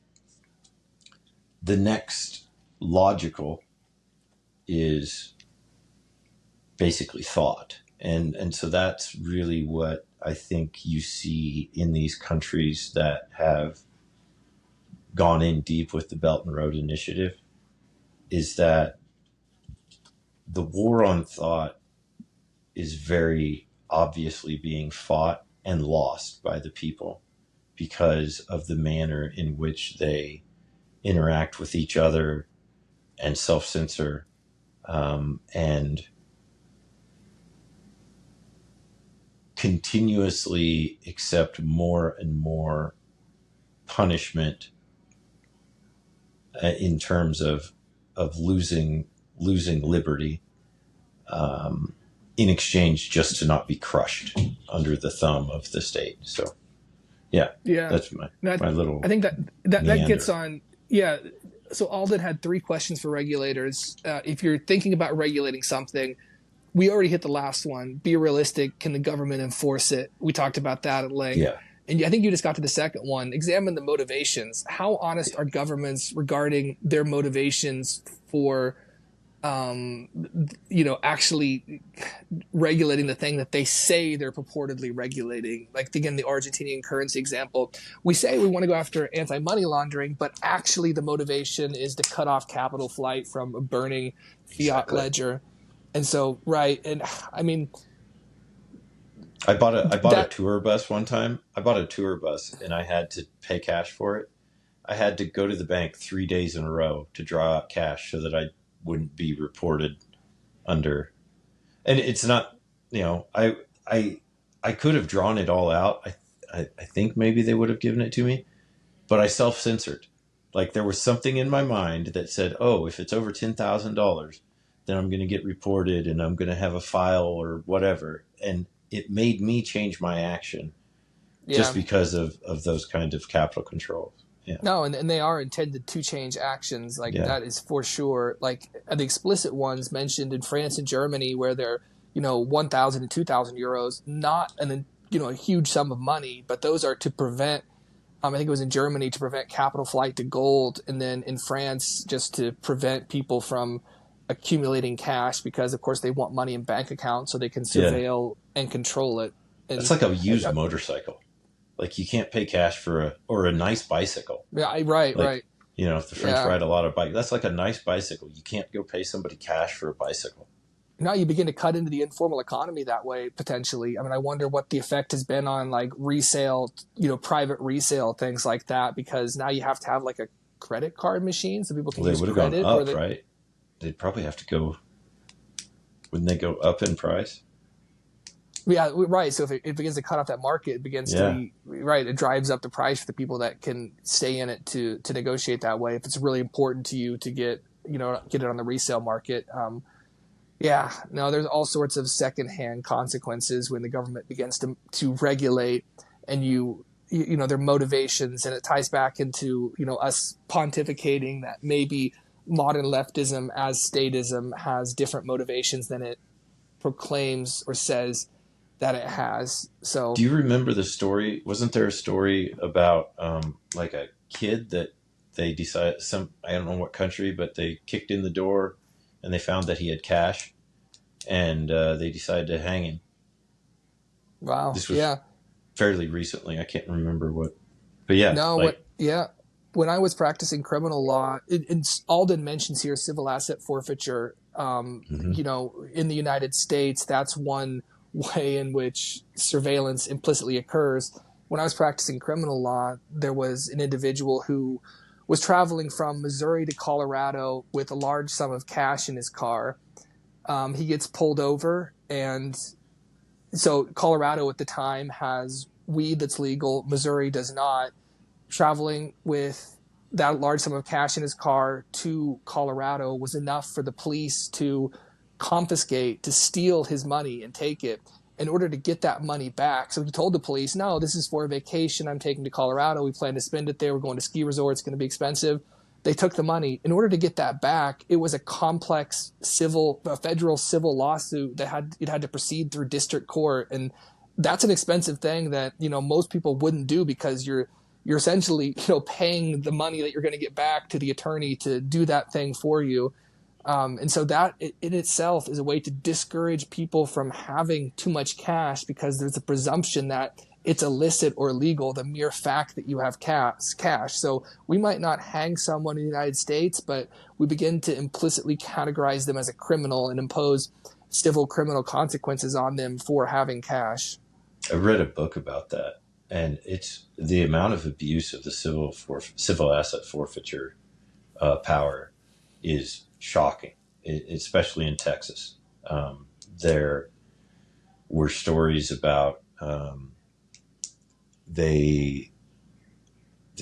the next logical is basically thought. And so that's really what I think you see in these countries that have gone in deep with the Belt and Road Initiative, is that the war on thought is very obviously being fought and lost by the people because of the manner in which they interact with each other and self-censor, and continuously accept more and more punishment in terms of losing liberty, in exchange just to not be crushed under the thumb of the state. So yeah, that's my little, I think that meander. gets on. Yeah. So Alden had 3 questions for regulators. If you're thinking about regulating something, we already hit the last one. Be realistic. Can the government enforce it? We talked about that at length. Yeah. And I think you just got to the second one. Examine the motivations. How honest are governments regarding their motivations for, actually regulating the thing that they say they're purportedly regulating? Like, again, the Argentinian currency example. We say we want to go after anti-money laundering, but actually the motivation is to cut off capital flight from a burning fiat ledger. And so, right. And I mean, I bought a tour bus one time. I bought a tour bus and I had to pay cash for it. I had to go to the bank 3 days in a row to draw out cash so that I wouldn't be reported under. And it's not, I could have drawn it all out. I think maybe they would have given it to me, but I self-censored. Like, there was something in my mind that said, oh, if it's over $10,000, then I'm going to get reported and I'm going to have a file or whatever. And it made me change my action just because of those kind of capital controls. Yeah. No, and they are intended to change actions. That is for sure. Like, the explicit ones mentioned in France and Germany, where they're, 1,000 and 2,000 euros, not a huge sum of money, but those are to prevent, I think it was in Germany, to prevent capital flight to gold. And then in France, just to prevent people from, accumulating cash because, of course, they want money in bank accounts so they can Yeah. surveil and control it. That's And like a used motorcycle. Like you can't pay cash for a nice bicycle. yeah, right, Like, right. if the French Yeah. ride a lot of bike, that's like a nice bicycle. You can't go pay somebody cash for a bicycle. Now you begin to cut into the informal economy that way potentially. I mean, I wonder what the effect has been on like resale, private resale, things like that, because now you have to have like a credit card machine so people can Well, they use would have gone credit or up, they, right? They'd probably have to go. Wouldn't they go up in price? yeah, right. So if it begins to cut off that market, it begins to Yeah. be right. It drives up the price for the people that can stay in it to negotiate that way. If it's really important to you to get it on the resale market. Yeah, no, there's all sorts of secondhand consequences when the government begins to regulate and their motivations, and it ties back into us pontificating that maybe modern leftism as statism has different motivations than it proclaims or says that it has. So Do you remember the story? Wasn't there a story about like a kid that they decided I don't know what country, but they kicked in the door and they found that he had cash, and they decided to hang him. wow, This was yeah, fairly recently. I can't remember what, but yeah, no, like what, yeah. When I was practicing criminal law, Alden mentions here civil asset forfeiture. mhm. In the United States, that's one way in which surveillance implicitly occurs. When I was practicing criminal law, there was an individual who was traveling from Missouri to Colorado with a large sum of cash in his car. He gets pulled over, and so Colorado at the time has weed that's legal, Missouri does not. Traveling with that large sum of cash in his car to Colorado was enough for the police to confiscate, to steal his money and take it in order to get that money back. So he told the police, no, this is for a vacation I'm taking to Colorado. We plan to spend it there. We're going to ski resort. It's going to be expensive. They took the money. In order to get that back, it was a complex federal civil lawsuit that had to proceed through district court. And that's an expensive thing that, most people wouldn't do because you're essentially, paying the money that you're going to get back to the attorney to do that thing for you. And so that in itself is a way to discourage people from having too much cash because there's a presumption that it's illicit or illegal, the mere fact that you have cash. So we might not hang someone in the United States, but we begin to implicitly categorize them as a criminal and impose civil criminal consequences on them for having cash. I read a book about that, and it's the amount of abuse of the civil asset forfeiture power is shocking, especially in Texas. There were stories about they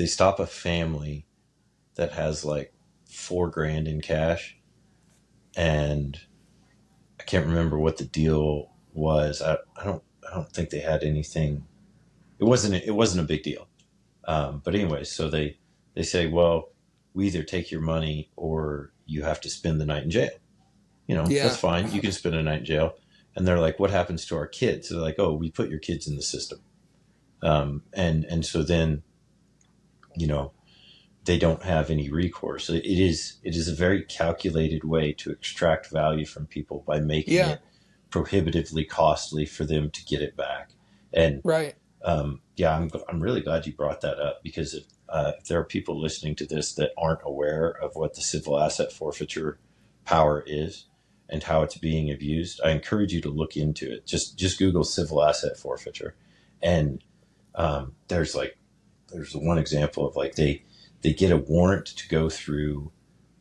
stop a family that has like $4,000 in cash, and I can't remember what the deal was. I don't think they had anything. It wasn't a big deal. But anyway, so they say, well, we either take your money or you have to spend the night in jail. That's Yeah. fine. You can spend a night in jail. And they're like, what happens to our kids? So they're like, oh, we put your kids in the system. And so then, they don't have any recourse. It is a very calculated way to extract value from people by making Yeah. it prohibitively costly for them to get it back. And Right. yeah, I'm really glad you brought that up, because if there are people listening to this that aren't aware of what the civil asset forfeiture power is and how it's being abused, I encourage you to look into it. Just Google civil asset forfeiture, and there's one example of like they get a warrant to go through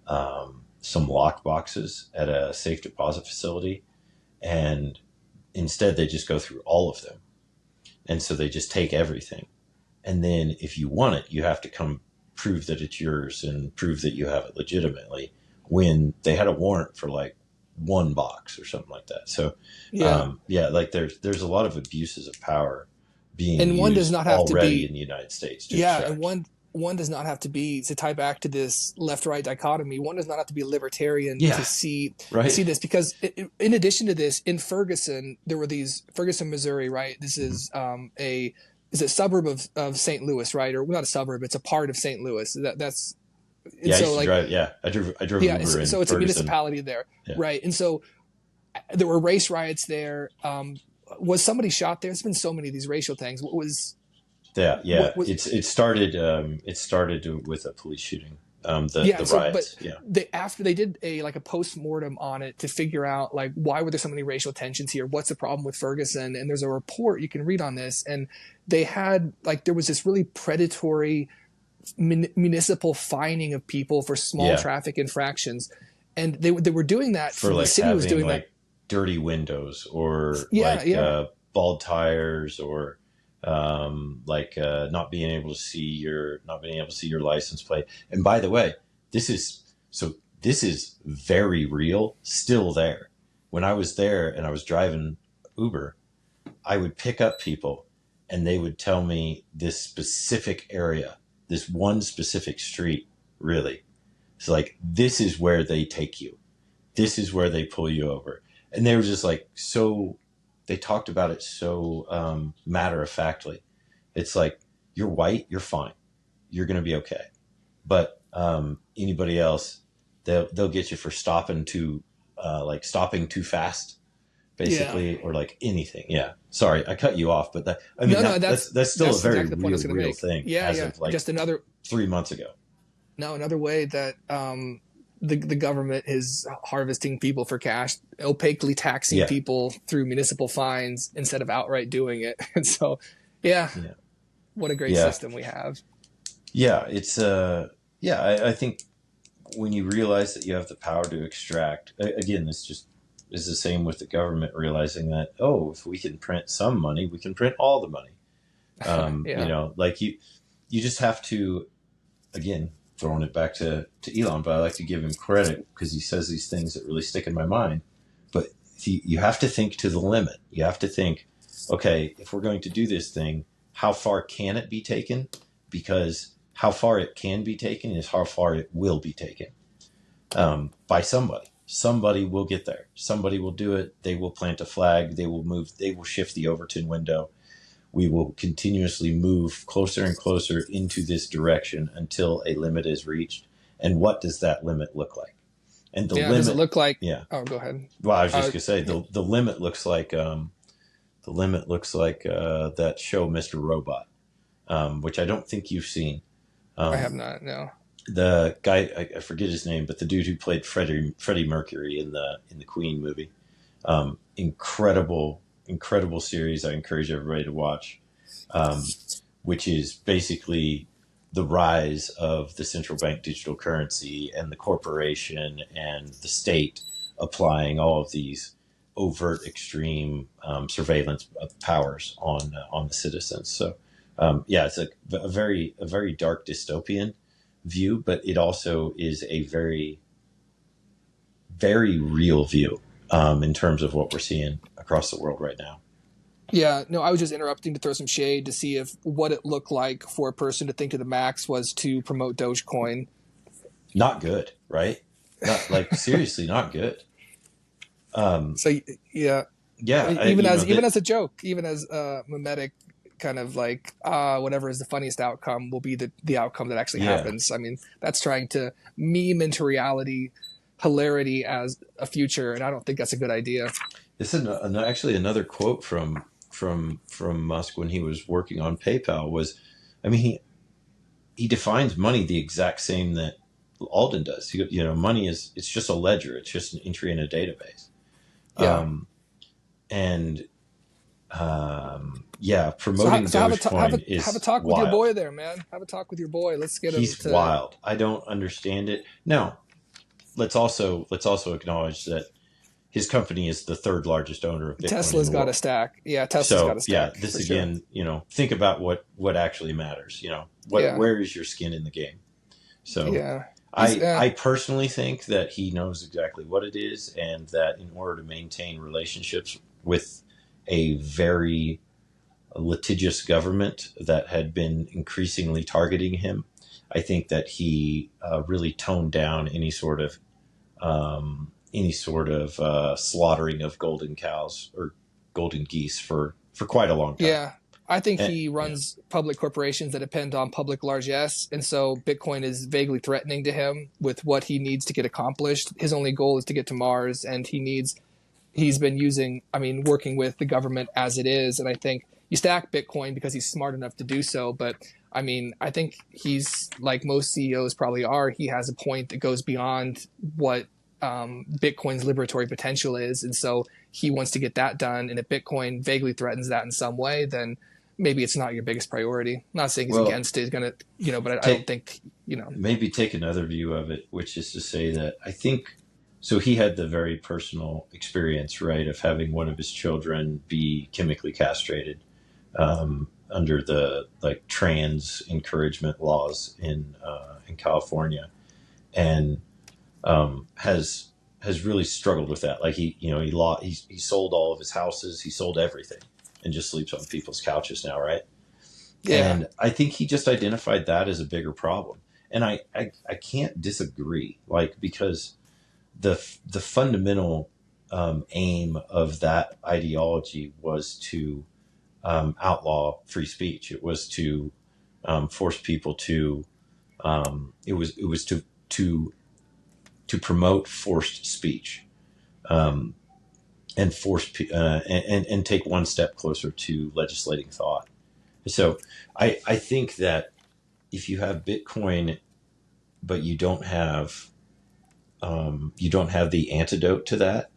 some lock boxes at a safe deposit facility, and instead they just go through all of them. And so they just take everything. And then if you want it, you have to come prove that it's yours and prove that you have it legitimately, when they had a warrant for like one box or something like that. So, Yeah. yeah, like there's a lot of abuses of power being And one does used not have to already be, in the United States to yeah, and extract. one does not have to be, to tie back to this left right dichotomy, one does not have to be libertarian Yeah, to see right. this, because in addition to this, in Ferguson there were these, Ferguson, Missouri, right? This Mm-hmm. is a suburb of St. Louis, right? Or not a suburb, it's a part of St. Louis. That's And Yeah, I so used to like, drive. Yeah, I drove yeah, Uber in so it's a Ferguson. municipality there, Yeah, right? And so there were race riots there. Was somebody shot there? There's been so many of these racial things. yeah, yeah. What was It started with a police shooting. The Yeah, so but riots. Yeah, they after they did a like a post mortem on it to figure out like why were there so many racial tensions here? What's the problem with Ferguson? And there's a report you can read on this, and they had like there was this really predatory municipal fining of people for small yeah. traffic infractions, and they were doing that For from the like city was having doing that. like dirty windows or Yeah, like yeah, bald tires or not being able to see your license plate. And by the way, this is this is very real, still there. When I was there and I was driving Uber, I would pick up people and they would tell me this specific area, this one specific street, really. It's like, this is where they take you. This is where they pull you over. And they were just like, they talked about it so matter of factly. It's like, you're white, you're fine. You're going to be okay. But anybody else, they'll get you for stopping too fast, yeah. basically, or like anything. Yeah. Sorry, I cut you off, but No, no, that's still a that's very exactly the point I was real, going to real make. thing Yeah, as yeah. of like Just another 3 months ago. No, another way that the government is harvesting people for cash, opaquely taxing Yeah. people through municipal fines instead of outright doing it. And so, yeah, Yeah. what a great Yeah. system we have. Yeah. I think when you realize that you have the power to extract, again, this just is the same with the government realizing that, oh, if we can print some money, we can print all the money. Yeah, Like you just have to, again, throwing it back to Elon, but I like to give him credit because he says these things that really stick in my mind. But you have to think to the limit. You have to think, okay, if we're going to do this thing, how far can it be taken? Because how far it can be taken is how far it will be taken by somebody. Somebody will get there. Somebody will do it. They will plant a flag. They will move. They will shift the Overton window. We will continuously move closer and closer into this direction until a limit is reached. And what does that limit look like? And the yeah. Does it limit, look like? yeah. Oh, go ahead. Well, I was just Uh, gonna say the limit looks like that show Mr. Robot, which I don't think you've seen. I have Um, not. No. the guy, I forget his name, but the dude who played Freddie Mercury in the Queen movie, incredible series. I encourage everybody to watch, um, which is basically the rise of the central bank digital currency and the corporation and the state applying all of these overt extreme surveillance powers on the citizens. So yeah, it's a very dark dystopian view, but it also is a very very real view in terms of what we're seeing across the world right now. Yeah, no, I was just interrupting to throw some shade to see if what it looked like for a person to think to the max was to promote Dogecoin. Not good, right? Not like seriously, not good. Um, So yeah, yeah, even as a joke, even as mimetic kind of like whatever is the funniest outcome will be the outcome that actually yeah. happens. I mean, that's trying to meme into reality hilarity as a future, and I don't think that's a good idea. This is actually another quote from Musk when he was working on PayPal was, I mean, he defines money the exact same that Alden does. Money it's just a ledger. It's just an entry in a database. Yeah. Um, and yeah, So, promoting Dogecoin have a is talk with your wild. boy there, man. Have a talk with your boy. Let's get him He's to. wild. I don't understand it. Now, let's also acknowledge that his company is the third largest owner of Bitcoin in Tesla's the got a world. stack. Yeah, Tesla's got So a yeah, stack this for sure. again, think about what actually matters. Yeah, Where is your skin in the game? So yeah. He's I personally think that he knows exactly what it is, and that in order to maintain relationships with a very litigious government that had been increasingly targeting him, I think that he really toned down any sort of slaughtering of golden cows or golden geese for quite a long time. yeah. I think And, he yeah. runs public corporations that depend on public largesse, and so Bitcoin is vaguely threatening to him with what he needs to get accomplished. His only goal is to get to Mars, and he's been using, I mean, working with the government as it is. And I think you stack Bitcoin because he's smart enough to do so. But I mean, I think he's like most CEOs probably are. He has a point that goes beyond what Bitcoin's liberatory potential is. And so he wants to get that done. And if Bitcoin vaguely threatens that in some way, then maybe it's not your biggest priority. I'm not saying he's Well, against it. He's going to, but I don't take think, maybe take another view of it, which is to say that I think so. He had the very personal experience, right, of having one of his children be chemically castrated under the like trans encouragement laws in California, and has really struggled with that. Like he sold all of his houses, he sold everything, and just sleeps on people's couches now, right? yeah, And I think he just identified that as a bigger problem. And I can't disagree, like, because the fundamental aim of that ideology was to outlaw free speech. It was to force people to it was to promote forced speech, um, and and take one step closer to legislating thought. So I think that if you have Bitcoin, but you don't have the antidote to that,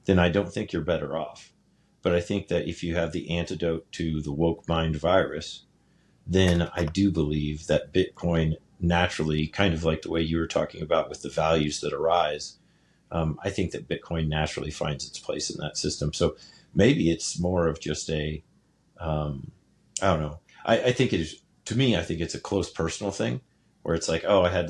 then I don't think you're better off. But I think that if you have the antidote to the woke mind virus, then I do believe that Bitcoin naturally, kind of like the way you were talking about with the values that arise, I think that Bitcoin naturally finds its place in that system. So maybe it's more of just um, I don't know. I think it is, to me, I think it's a close personal thing where it's like, oh, I have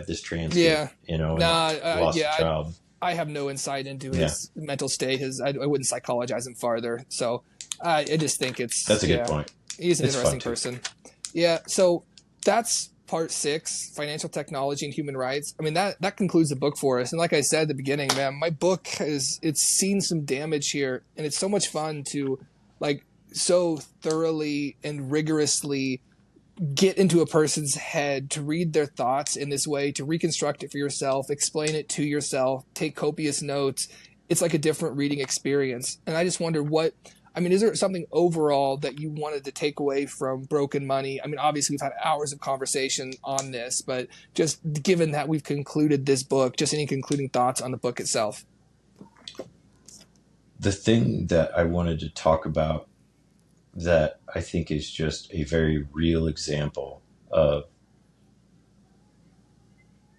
this trans kid, yeah. and Nah, lost a yeah, child. I have no insight into Yeah, his mental state. I wouldn't psychologize him farther. So I just think that's a good yeah, point. he's an It's fun interesting too. person. Yeah. So that's part 6, financial technology and human rights. I mean, that concludes the book for us. And like I said at the beginning, man, my book it's seen some damage here, and it's so much fun to like so thoroughly and rigorously get into a person's head, to read their thoughts in this way, to reconstruct it for yourself, explain it to yourself, take copious notes. It's like a different reading experience. And I just wonder is there something overall that you wanted to take away from Broken Money? I mean, obviously we've had hours of conversation on this, but just given that we've concluded this book, just any concluding thoughts on the book itself? The thing that I wanted to talk about that I think is just a very real example of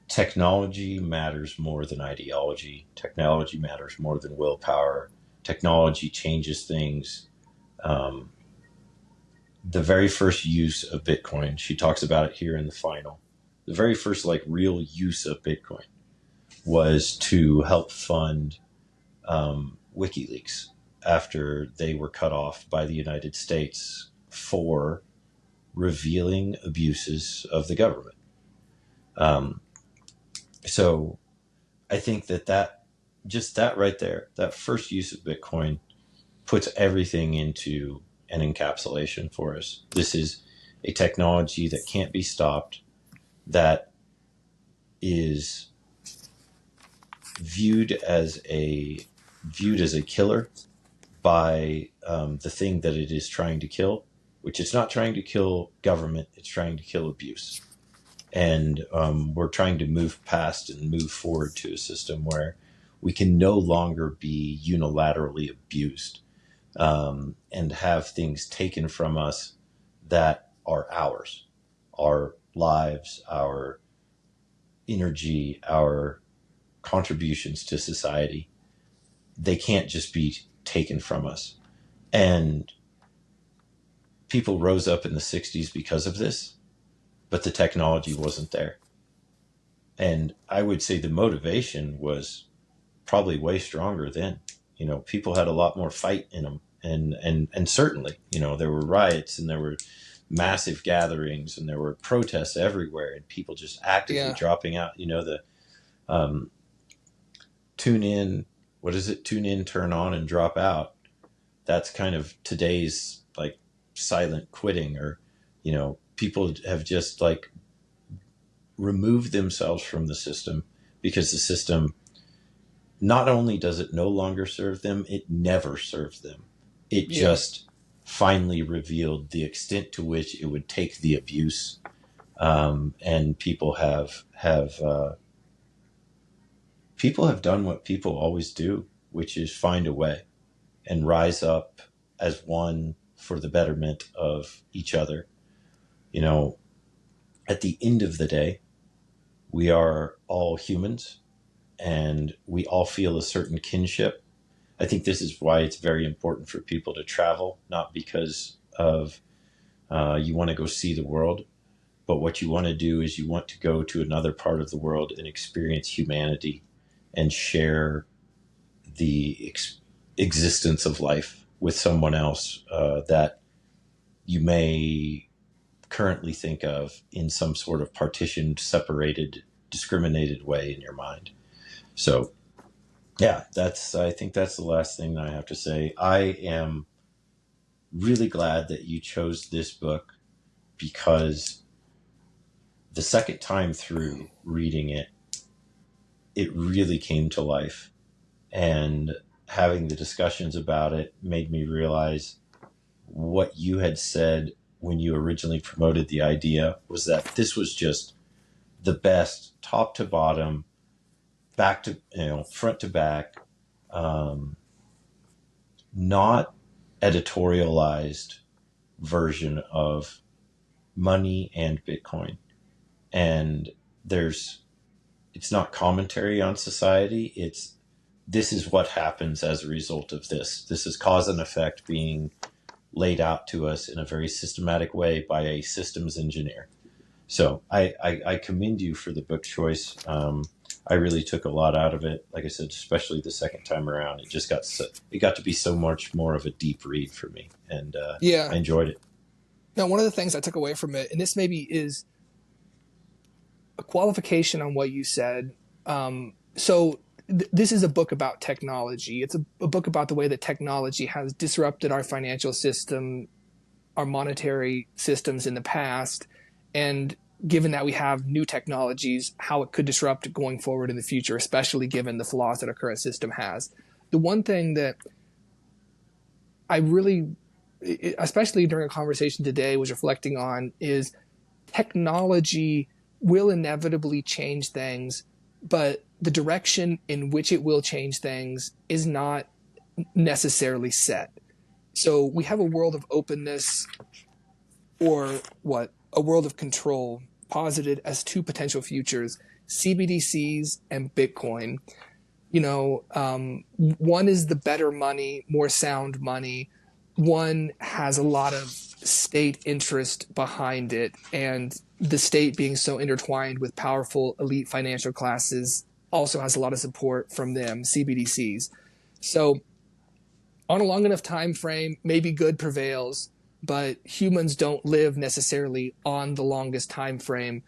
technology matters more than ideology. Technology matters more than willpower. Technology changes things. Um, the very first use of Bitcoin, she talks about it here in the final. The very first like real use of Bitcoin was to help fund WikiLeaks after they were cut off by the United States for revealing abuses of the government. Um, so I think that just that right there, that first use of Bitcoin puts everything into an encapsulation for us. This is a technology that can't be stopped, that is viewed as a killer by the thing that it is trying to kill, which it's not trying to kill government, it's trying to kill abuse. And we're trying to move past and move forward to a system where we can no longer be unilaterally abused, and have things taken from us that are ours, our lives, our energy, our contributions to society. They can't just be taken from us. And people rose up in the 60s because of this, but the technology wasn't there. And I would say the motivation was probably way stronger then. People had a lot more fight in them. And certainly, there were riots and there were massive gatherings and there were protests everywhere and people just actively Yeah. dropping out. The um, tune in, what is it? Tune in, turn on, and drop out. That's kind of today's like silent quitting, or, people have just like removed themselves from the system because the system, not only does it no longer serve them, it never served them. It Yeah. just finally revealed the extent to which it would take the abuse. And people have done what people always do, which is find a way and rise up as one for the betterment of each other. You know, at the end of the day, we are all humans and we all feel a certain kinship. I think this is why it's very important for people to travel, not because of you want to go see the world, but what you want to do is you want to go to another part of the world and experience humanity and share the existence of life with someone else that you may currently think of in some sort of partitioned, separated, discriminated way in your mind. So, yeah, I think that's the last thing that I have to say. I am really glad that you chose this book, because the second time through reading it, it really came to life. And having the discussions about it made me realize what you had said when you originally promoted the idea was that this was just the best, top to bottom, back to, front to back, not editorialized version of money and Bitcoin. And it's not commentary on society. This is what happens as a result of this. This is cause and effect being laid out to us in a very systematic way by a systems engineer. So I commend you for the book choice. I really took a lot out of it. Like I said, especially the second time around, it got to be so much more of a deep read for me, and Yeah. I enjoyed it. Now, one of the things I took away from it, and this maybe is a qualification on what you said. This is a book about technology. It's a book about the way that technology has disrupted our financial system, our monetary systems in the past, and given that we have new technologies, how it could disrupt going forward in the future, especially given the flaws that our current system has. The one thing that I really, especially during a conversation today, was reflecting on is technology will inevitably change things, but the direction in which it will change things is not necessarily set. So we have a world of openness, or a world of control, posited as two potential futures: CBDCs and Bitcoin. One is the better money, more sound money. One has a lot of state interest behind it, and the state being so intertwined with powerful elite financial classes also has a lot of support from them, CBDCs. So on a long enough time frame, maybe good prevails, but humans don't live necessarily on the longest time frame,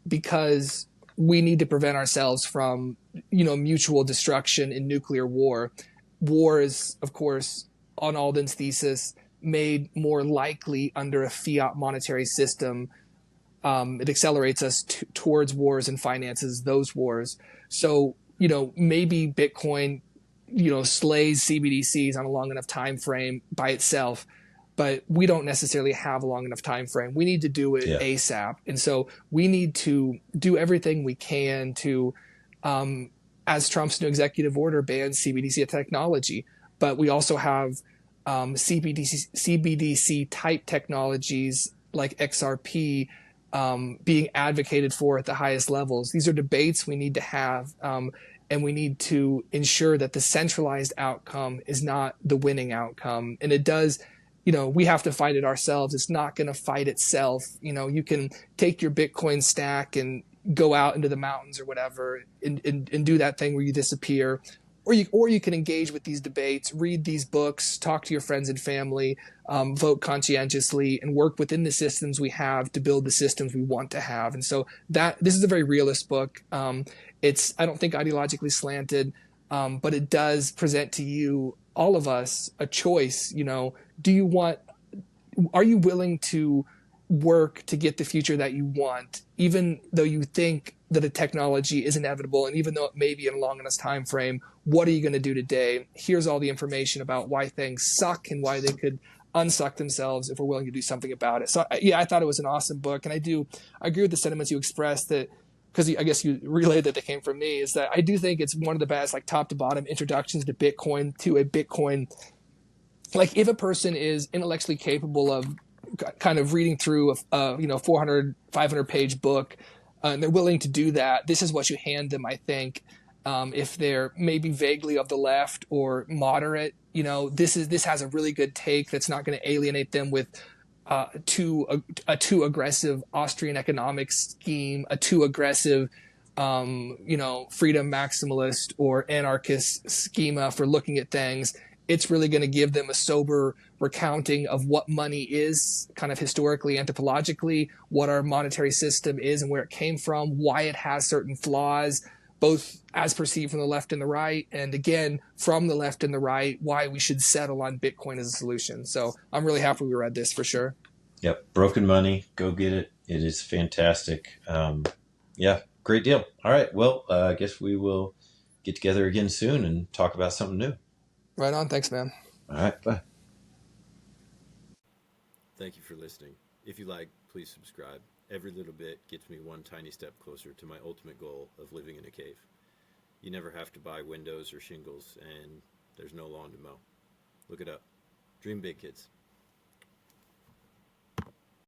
because we need to prevent ourselves from, mutual destruction in nuclear war. War is, of course, on Alden's thesis, made more likely under a fiat monetary system. It accelerates us towards wars and finances those wars. So, maybe Bitcoin, slays CBDCs on a long enough time frame by itself, but we don't necessarily have a long enough time frame. We need to do it ASAP. And so we need to do everything we can to, as Trump's new executive order bans CBDC technology, but we also have CBDC type technologies like XRP being advocated for at the highest levels. These are debates we need to have, and we need to ensure that the centralized outcome is not the winning outcome. And it does, we have to fight it ourselves. It's not going to fight itself. You can take your Bitcoin stack and go out into the mountains or whatever and do that thing where you disappear. Or you can engage with these debates, read these books, talk to your friends and family, vote conscientiously, and work within the systems we have to build the systems we want to have. And so this is a very realist book. It's, I don't think, ideologically slanted, but it does present to you, all of us, a choice. Do you want are you willing to work to get the future that you want, even though you think that the technology is inevitable, and even though it may be in a long enough time frame? What are you going to do today? Here's all the information about why things suck and why they could unsuck themselves if we're willing to do something about it. So yeah, I thought it was an awesome book, and I agree with the sentiments you expressed, that because I guess you relayed that they came from me, is that I do think it's one of the best, like, top to bottom introductions to Bitcoin, to a Bitcoin. Like, if a person is intellectually capable of kind of reading through a 400, 500 page book, and they're willing to do that, this is what you hand them, I think. If they're maybe vaguely of the left or moderate, this has a really good take that's not going to alienate them with a too aggressive Austrian economics scheme, a too aggressive freedom maximalist or anarchist schema for looking at things. It's really going to give them a sober recounting of what money is, kind of historically, anthropologically, what our monetary system is and where it came from, why it has certain flaws, both as perceived from the left and the right, and again, from the left and the right, why we should settle on Bitcoin as a solution. So I'm really happy we read this, for sure. Yep. Broken Money. Go get it. It is fantastic. Yeah, great deal. All right. Well, I guess we will get together again soon and talk about something new. Right on. Thanks, man. All right. Bye. Thank you for listening. If you like, please subscribe. Every little bit gets me one tiny step closer to my ultimate goal of living in a cave. You never have to buy windows or shingles, and there's no lawn to mow. Look it up. Dream big, kids.